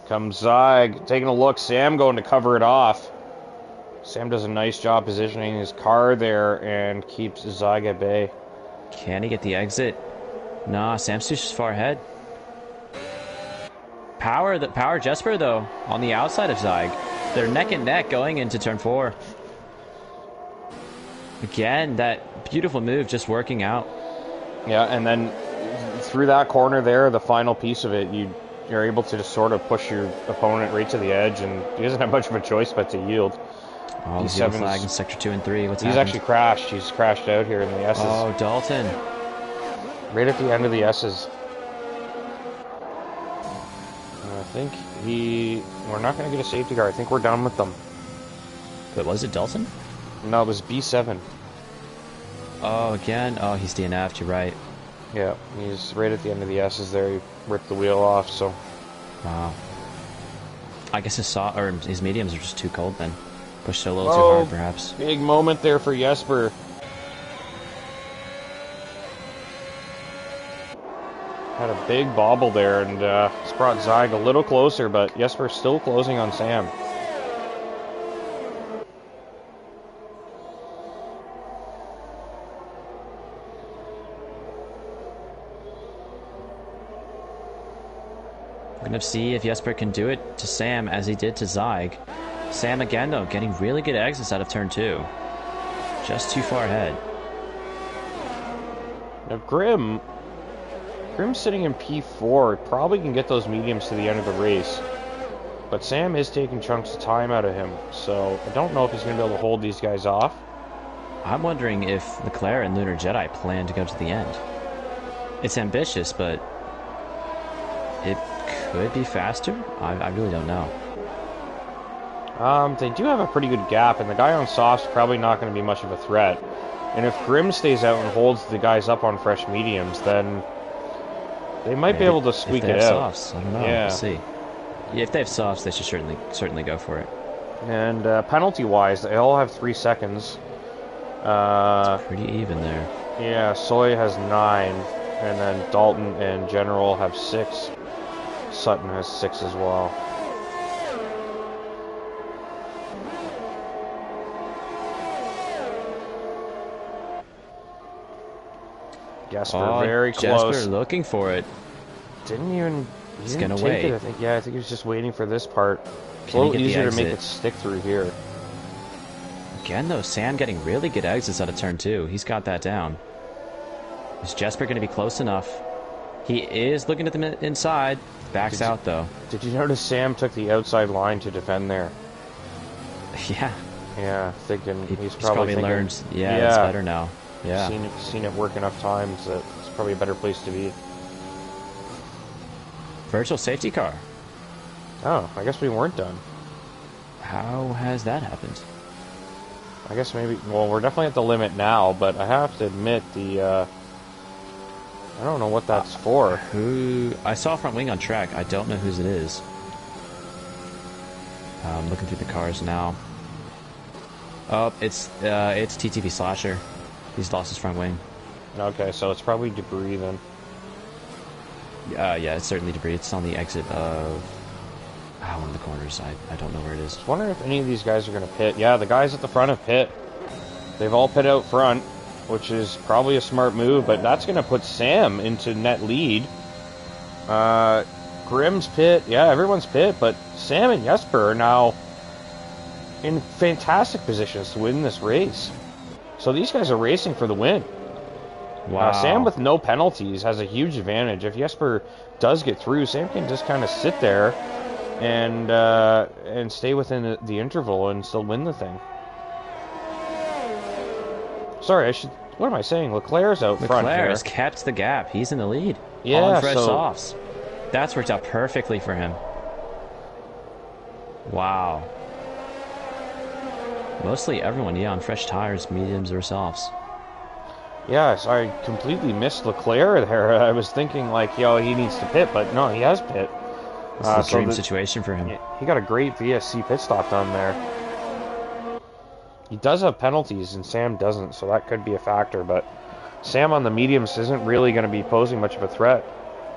Comes Zig, taking a look. Sam going to cover it off. Sam does a nice job positioning his car there and keeps Zig at bay. Can he get the exit? Nah, Sam's too far ahead. Power Jesper, though, on the outside of Zig. They're neck and neck going into turn 4. Again, that beautiful move just working out. Yeah, and then through that corner there, the final piece of it, you're able to just sort of push your opponent right to the edge, and he doesn't have much of a choice but to yield. Oh, zero flag in sector 2 and 3. What's He's happened? actually crashed. He's crashed out here in the S's. Oh, Dalton. Right at the end of the S's. I think we're not going to get a safety car. I think we're done with them. But was it Dalton? No, it was B7. Oh, again. Oh, he's DNF'd. You're right. Yeah, he's right at the end of the S's there. He ripped the wheel off, so. Wow. I guess his mediums are just too cold then. Pushed it a little too hard, perhaps. Big moment there for Jesper. Had a big bobble there, and it's brought Zig a little closer, but Jesper's still closing on Sam. We're going to see if Jesper can do it to Sam as he did to Zig. Sam again, though, getting really good exits out of turn 2. Just too far ahead. Now Grim's sitting in P4. Probably can get those mediums to the end of the race. But Sam is taking chunks of time out of him, so I don't know if he's going to be able to hold these guys off. I'm wondering if Leclerc and Lunar Jedi plan to go to the end. It's ambitious, but it could be faster? I really don't know. They do have a pretty good gap, and the guy on soft's probably not going to be much of a threat. And if Grim stays out and holds the guys up on fresh mediums, then they might be able to squeak it out. Softs, I don't know. Yeah. We'll see. Yeah, if they have softs, they should certainly go for it. And penalty-wise, they all have 3 seconds. It's pretty even there. Yeah, Soy has 9, and then Dalton and General have 6. Sutton has 6 as well. Jesper very close. Jesper looking for it. Didn't even. He's gonna wait. I think. Yeah, I think he was just waiting for this part. It's a Can he little get the easier to make exit? it stick through here. Again, though, Sam getting really good exits out of turn 2. He's got that down. Is Jesper going to be close enough? He is looking at the inside. Backs out, though. Did you notice Sam took the outside line to defend there? Yeah. Yeah, thinking He's probably thinking, learned. Yeah, it's better now. Yeah. Seen it work enough times that it's probably a better place to be. Virtual safety car. Oh, I guess we weren't done. How has that happened? I guess maybe. Well, we're definitely at the limit now, but I have to admit I don't know what that's for. I saw front wing on track. I don't know whose it is. I'm looking through the cars now. Oh, it's TTV Slasher. He's lost his front wing. Okay, so it's probably debris then. Yeah, it's certainly debris. It's on the exit of one of the corners. I don't know where it is. I was wondering if any of these guys are going to pit. Yeah, the guys at the front have pit. They've all pit out front, which is probably a smart move, but that's going to put Sam into net lead. Grim's pit. Yeah, everyone's pit, but Sam and Jesper are now in fantastic positions to win this race. So these guys are racing for the win. Wow. Sam with no penalties has a huge advantage. If Jesper does get through, Sam can just kind of sit there and stay within the interval and still win the thing. Sorry, I should. What am I saying? Leclerc's out front Leclerc here. has kept the gap. He's in the lead. Yeah, On fresh so softs. That's worked out perfectly for him. Wow. Mostly everyone, yeah, on fresh tires, mediums or softs. yes, I completely missed Leclerc there. I was thinking like, yo, he needs to pit, but no, he has pit. This is a dream situation for him. He got a great VSC pit stop done there. He does have penalties, and Sam doesn't, so that could be a factor. But Sam on the mediums isn't really going to be posing much of a threat.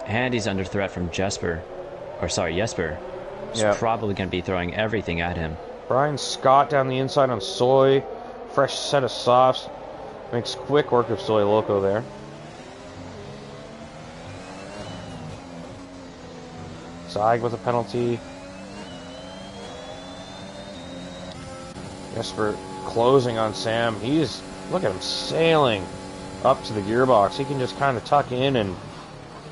And he's under threat from Jesper. Or sorry, Jesper. He's probably going to be throwing everything at him. Brian Scott down the inside on Soy. Fresh set of softs. Makes quick work of Soy Loco there. Zag with a penalty. Jesper closing on Sam. He's, look at him sailing up to the gearbox. He can just kind of tuck in and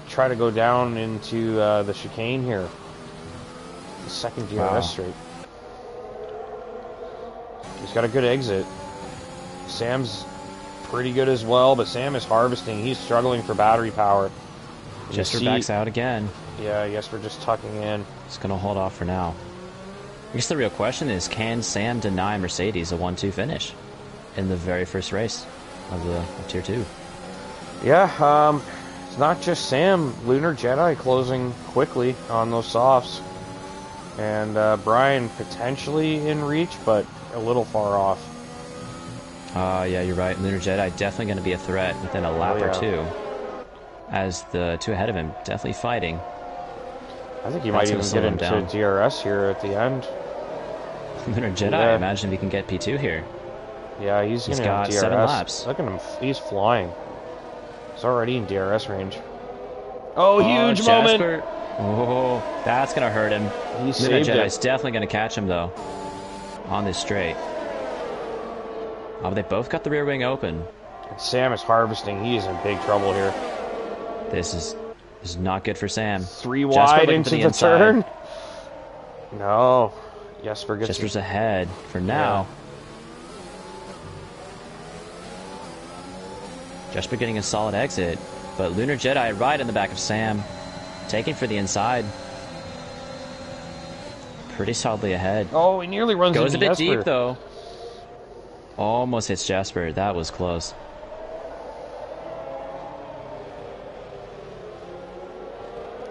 try to go down into the chicane here. The second DRS straight. He's got a good exit. Sam's pretty good as well, but Sam is harvesting. He's struggling for battery power. Jesper backs out again. Yeah, Jesper just tucking in. He's going to hold off for now. I guess the real question is, can Sam deny Mercedes a 1-2 finish in the very first race of Tier 2? Yeah, it's not just Sam. Lunar Jedi closing quickly on those softs. And Brian potentially in reach, but a little far off. Yeah, you're right. Lunar Jedi definitely going to be a threat within a lap or two. As the two ahead of him definitely fighting. I think he might even get into DRS here at the end. Lunar Jedi, imagine if he can get P2 here. Yeah, he's going to have DRS. 7 laps. Look at him, he's flying. He's already in DRS range. Oh, huge moment! Oh, that's going to hurt him. He Lunar saved Jedi's it. definitely going to catch him, though. On this straight. Oh, but they both got the rear wing open. And Sam is harvesting. He is in big trouble here. This is not good for Sam. 3 wide into the turn. No. Jesper's ahead for now. Yeah. Jesper getting a solid exit, but Lunar Jedi right in the back of Sam. Taking for the inside. Pretty solidly ahead. Oh, he nearly runs into Jesper. Goes a bit deep, though. Almost hits Jesper. That was close.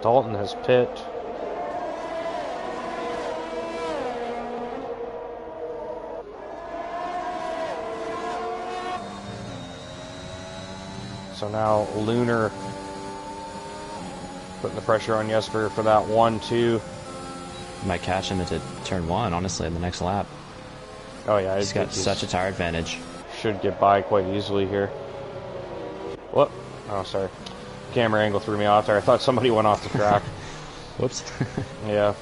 Dalton has pit. So now Lunar putting the pressure on Jesper for that 1-2. Might catch him into turn 1, honestly, in the next lap. Oh yeah, he's got such a tire advantage. Should get by quite easily here. Whoop. Oh, sorry. Camera angle threw me off there. I thought somebody went off the track. Whoops. Yeah.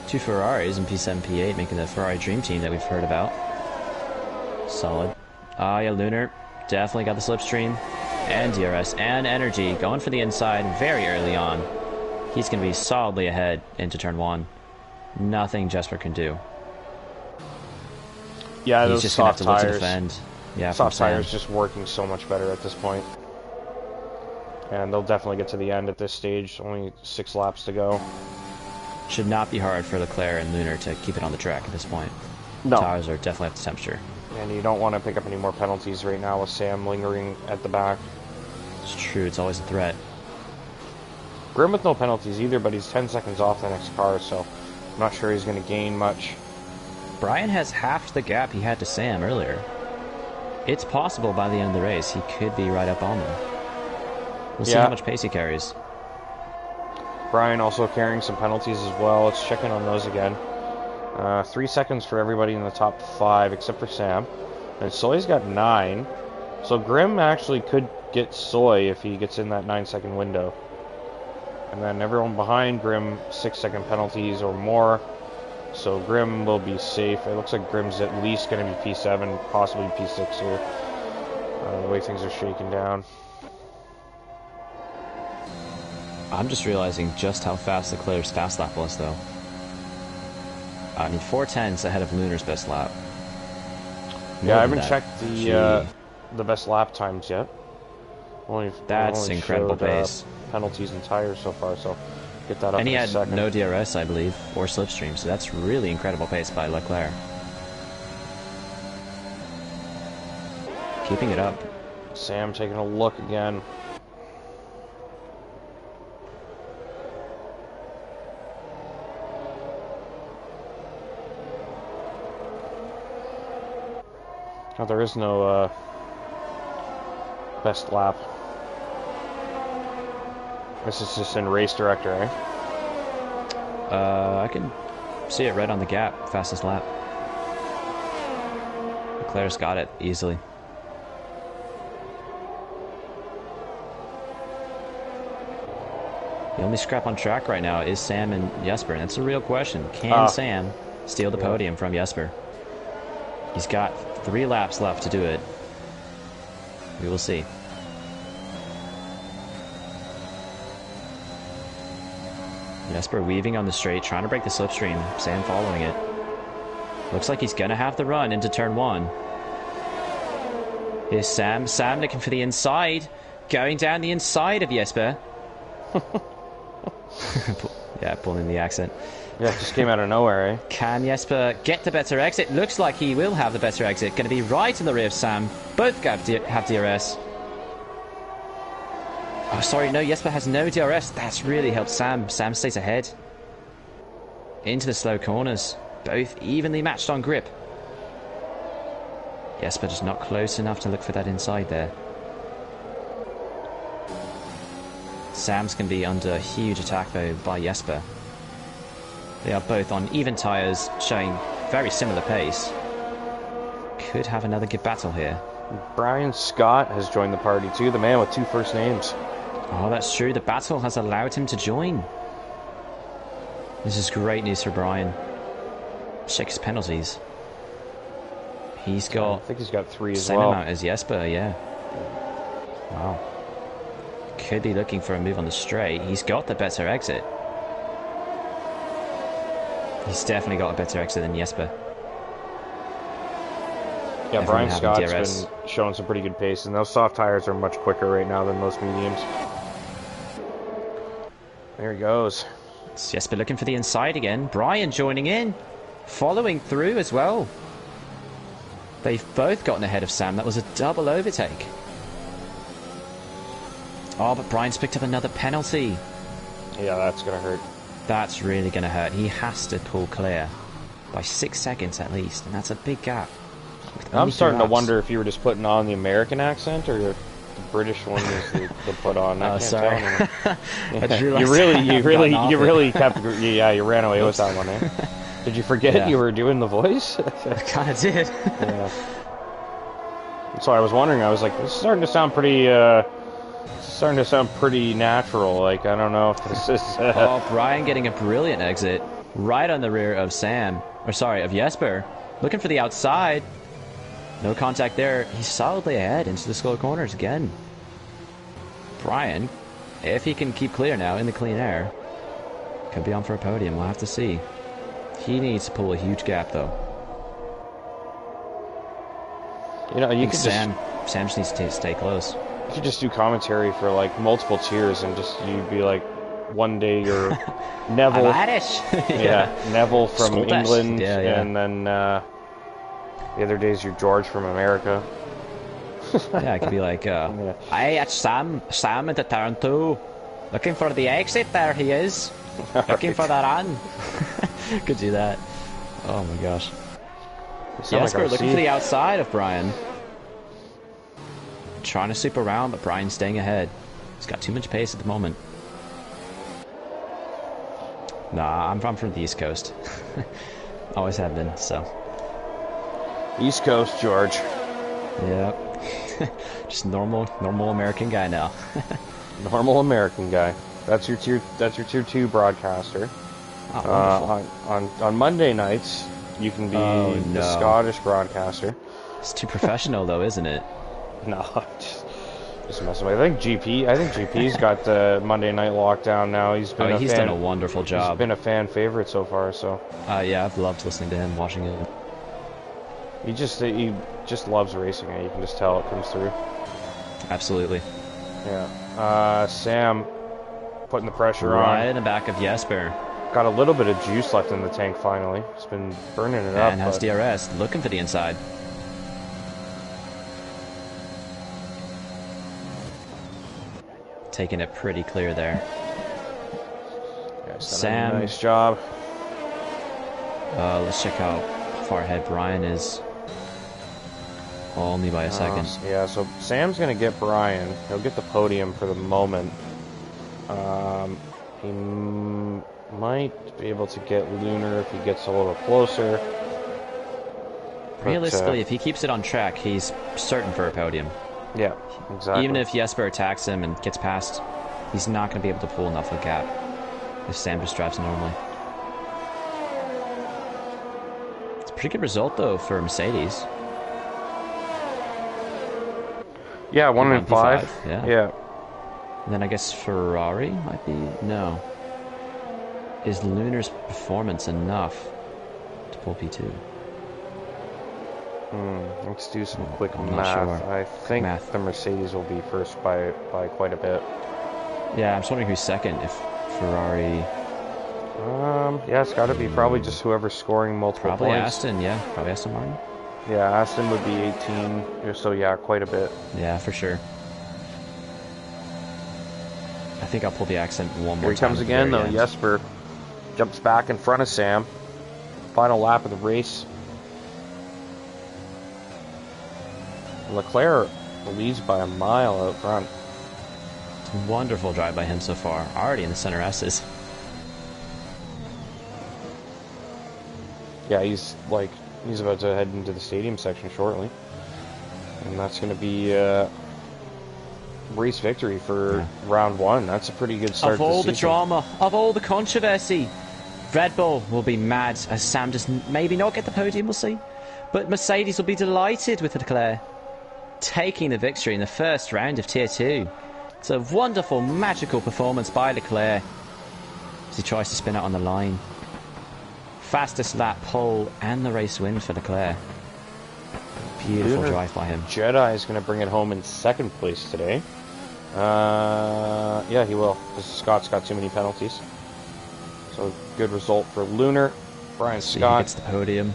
2 Ferraris in P7, P8, making the Ferrari Dream Team that we've heard about. Solid. Ah, yeah, Lunar. Definitely got the slipstream. And DRS and energy. Going for the inside very early on. He's going to be solidly ahead into turn 1. Nothing Jesper can do. Yeah, he's those just going to have to look to tires. defend. Yeah, soft tires just working so much better at this point. And they'll definitely get to the end at this stage. Only 6 laps to go. Should not be hard for Leclerc and Lunar to keep it on the track at this point. No. Tires are definitely at the temperature. And you don't want to pick up any more penalties right now with Sam lingering at the back. It's true, it's always a threat. Grim with no penalties either, but he's 10 seconds off the next car, so I'm not sure he's going to gain much. Brian has half the gap he had to Sam earlier. It's possible by the end of the race he could be right up on them. We'll see how much pace he carries. Brian also carrying some penalties as well. Let's check in on those again. 3 seconds for everybody in the top 5 except for Sam. And Soy's got 9. So Grim actually could get Soy if he gets in that 9-second window. And then everyone behind Grim, 6-second penalties or more. So Grim will be safe. It looks like Grim's at least going to be P7, possibly P6 here. The way things are shaking down. I'm just realizing just how fast Leclerc's fast lap was, though. I mean, 4 tenths ahead of Lunar's best lap. Yeah, I than haven't that. checked Gee, the best lap times yet. that's only incredible showed, pace. penalties and tires so far, so get that up And in he a had second. no DRS, I believe, or slipstream, so that's really incredible pace by Leclerc. Keeping it up. Sam taking a look again. Oh, there is no best lap. This is just in race director, eh? I can see it right on the gap, fastest lap. Leclerc's got it easily. The only scrap on track right now is Sam and Jesper, and that's a real question. Can Sam steal the podium from Jesper? He's got 3 laps left to do it. We will see. Jesper weaving on the straight, trying to break the slipstream. Sam following it. Looks like he's gonna have the run into turn 1. Here's Sam. Sam looking for the inside. Going down the inside of Jesper. Yeah, pulling the accent. Yeah, it just came out of nowhere, eh? Can Jesper get the better exit? Looks like he will have the better exit. Going to be right in the rear of Sam. Both have DRS. Oh, sorry, no, Jesper has no DRS. That's really helped Sam. Sam stays ahead. Into the slow corners. Both evenly matched on grip. Jesper just not close enough to look for that inside there. Sam's going to be under huge attack though by Jesper. They are both on even tyres, showing very similar pace. Could have another good battle here. Brian Scott has joined the party too, the man with 2 first names. Oh, that's true. The battle has allowed him to join. This is great news for Brian. Check his penalties. He's got... I think he's got 3 as same well. amount as Jesper, yeah. Wow. Could be looking for a move on the straight. He's got the better exit. He's definitely got a better exit than Jesper. Yeah, Everyone Brian having Scott's DRS. been showing some pretty good pace, and those soft tires are much quicker right now than most mediums. There he goes. It's Jesper looking for the inside again. Brian joining in. Following through as well. They've both gotten ahead of Sam. That was a double overtake. Oh, but Brian's picked up another penalty. Yeah, that's gonna hurt. That's really going to hurt. He has to pull clear by 6 seconds at least, and that's a big gap. I'm starting to wonder if you were just putting on the American accent or the British one is the put on. I Oh, can't sorry. tell anymore. You you really kept. Yeah, you ran away with that one. Eh? Did you forget you were doing the voice? I kind of did. Yeah. So I was wondering. I was like, this is starting to sound pretty. Natural. Like, I don't know if this is. Oh, Brian getting a brilliant exit right on the rear of Sam. Or sorry, of Jesper. Looking for the outside. No contact there. He's solidly ahead into the slow corners again. Brian, if he can keep clear now in the clean air, could be on for a podium. We'll have to see. He needs to pull a huge gap though. You know, you could Sam just needs to stay close. You could just do commentary for like multiple tiers, and just you'd be like, one day you're Neville. I'm Irish. Yeah, Neville from Scottish. England, Yeah. and then the other days you're George from America. Yeah, it could be like, hey, it's Sam at the turn 2. Looking for the exit, there he is. Looking for the run. Could do that. Oh my gosh. Jesper looking for the outside of Brian. Trying to swoop around, but Brian's staying ahead. He's got too much pace at the moment. Nah, I'm from the East Coast. Always have been, so. East Coast, George. Yep. Just normal American guy now. Normal American guy. That's your tier 2 broadcaster. Oh, on Monday nights, you can be the Scottish broadcaster. It's too professional, though, isn't it? No, just messing with. I think GP's got the Monday night lockdown now. He's done a wonderful job. He's been a fan favorite so far. So. Yeah, I've loved listening to him, watching it. he just loves racing it. You can just tell it comes through. Absolutely. Yeah. Sam putting the pressure Right on. in the back of Jesper. Got a little bit of juice left in the tank finally. It's been burning it up. And has DRS looking for the inside. Taking it pretty clear there. Yeah, Sam. Nice job. Let's check how far ahead Brian is. Only by a second. Yeah, so Sam's going to get Brian. He'll get the podium for the moment. He might be able to get Lunar if he gets a little closer. Realistically, if he keeps it on track, he's certain for a podium. Yeah, exactly. Even if Jesper attacks him and gets past, he's not going to be able to pull enough of a gap if Sam just drives normally. It's a pretty good result, though, for Mercedes. Yeah, 1 in 5. Yeah. And then I guess Ferrari might be... No. Is Lunar's performance enough to pull P2? Let's do some quick I'm not math. sure. I think the Mercedes will be first by quite a bit. Yeah, I'm just wondering who's second if Ferrari... Yeah, it's got to be probably just whoever's scoring multiple Probably points. Aston, yeah. Probably Aston Martin. Yeah, Aston would be 18, so yeah, quite a bit. Yeah, for sure. I think I'll pull the accent one more time. Here he comes again, though. Jesper jumps back in front of Sam. Final lap of the race. Leclerc leads by a mile out front. Wonderful drive by him so far. Already in the center S's. Yeah, he's about to head into the stadium section shortly. And that's going to be race victory for round 1. That's a pretty good start to the season. Of all the drama, of all the controversy, Red Bull will be mad as Sam does maybe not get the podium, we'll see. But Mercedes will be delighted with Leclerc taking the victory in the first round of Tier 2. It's a wonderful, magical performance by Leclerc as he tries to spin it on the line. Fastest lap, pole, and the race win for Leclerc. Beautiful drive by him. Jedi is going to bring it home in second place today. Yeah, he will, because Scott's got too many penalties. So, good result for Lunar. Brian Scott gets the podium.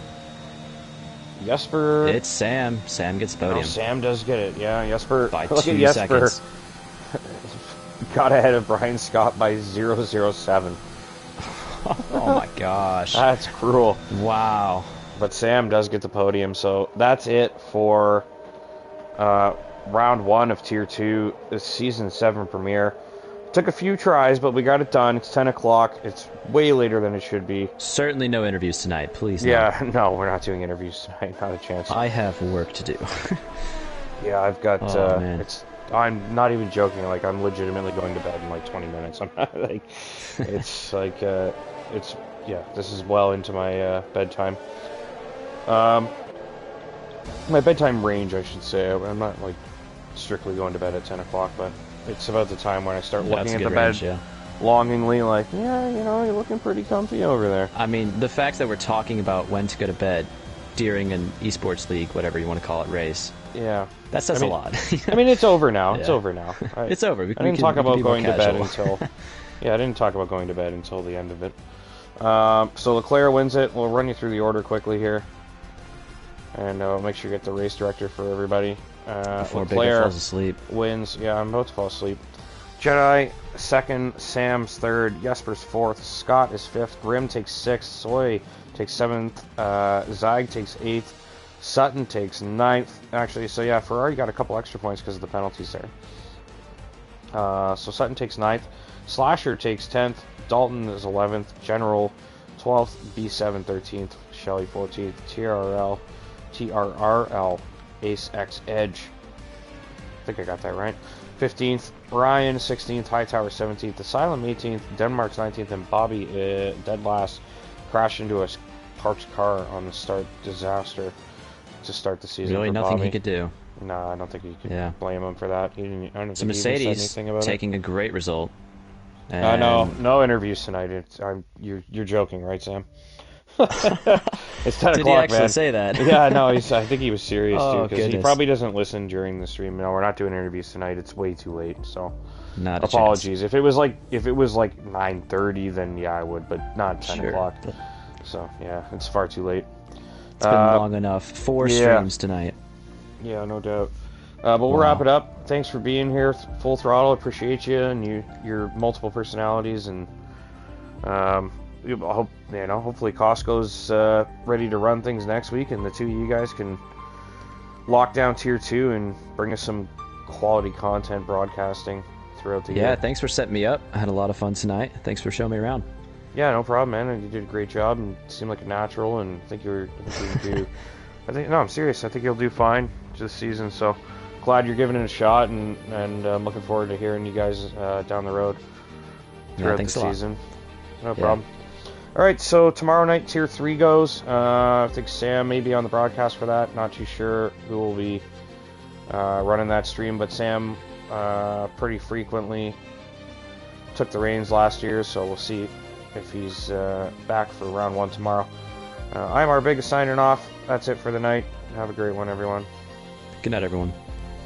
Jesper. It's Sam. Sam gets the podium. Oh, Sam does get it. Yeah, Jesper. By look 2 at Jesper. seconds. Got ahead of Brian Scott by 0.007. Oh my gosh. That's cruel. Wow. But Sam does get the podium, so that's it for round 1 of Tier 2, the Season 7 premiere. Took a few tries, but we got it done. It's 10 o'clock. It's way later than it should be. Certainly no interviews tonight, please. Yeah, no, we're not doing interviews tonight. Not a chance. I have work to do. Yeah, I've got... man. I'm not even joking. Like, I'm legitimately going to bed in like 20 minutes. I'm not, like... It's like... Yeah, this is well into my bedtime. My bedtime range, I should say. I'm not, like, strictly going to bed at 10 o'clock, but it's about the time when I start looking at the bed longingly, like, yeah, you know, you're looking pretty comfy over there. I mean, the fact that we're talking about when to go to bed during an esports league, whatever you want to call it, race. Yeah. That says a lot. I mean, it's over now. Yeah. It's over now. It's over. I didn't talk about going to bed until... Yeah, I didn't talk about going to bed until the end of it. So Leclerc wins it. We'll run you through the order quickly here. And make sure you get the race director for everybody. Before Leclerc Baker falls asleep. Wins. Yeah, I'm about to fall asleep. Jedi second, Sam's third, Jesper's fourth, Scott is fifth, Grim takes sixth, Soy takes seventh, Zag takes eighth, Sutton takes ninth. Actually, so yeah, Ferrari got a couple extra points because of the penalties there. So Sutton takes ninth, Slasher takes 10th, Dalton is 11th, General 12th, B7 13th, Shelley 14th, TRRL, Ace X Edge. I think I got that right. 15th, Ryan 16th, Hightower 17th, Asylum 18th, Denmark's 19th, and Bobby dead last crashed into a parked car on the start disaster to start the season. Really, for nothing Bobby. he could do. No, I don't think you can blame him for that. He didn't, I don't So think he even said Mercedes anything about taking a great result. No interviews tonight. You're joking, right, Sam? It's 10 Did he o'clock, actually man. say that? Yeah, no, I think he was serious too, Oh, because he goodness. probably doesn't listen during the stream. No, we're not doing interviews tonight. It's way too late. So, Not a chance. apologies. If it was like 9:30, then yeah, I would, but not 10 Sure. o'clock. So yeah, it's far too late. It's been long enough. 4 streams tonight. Yeah, no doubt. But we'll wrap it up. Thanks for being here, full throttle. Appreciate you and your multiple personalities, and hopefully Costco's ready to run things next week, and the two of you guys can lock down tier 2 and bring us some quality content broadcasting throughout the year. Yeah, thanks for setting me up. I had a lot of fun tonight. Thanks for showing me around. Yeah, no problem, man. And you did a great job and seemed like a natural, and I think you do. No, I'm serious. I think you'll do fine this season. So glad you're giving it a shot, and I'm looking forward to hearing you guys down the road throughout the season. No problem. All right, so tomorrow night tier 3 goes. I think Sam may be on the broadcast for that. Not too sure who will be running that stream, but Sam pretty frequently took the reins last year, so we'll see if he's back for round 1 tomorrow. I'm our biggest signing off. That's it for the night. Have a great one, everyone. Good night, everyone.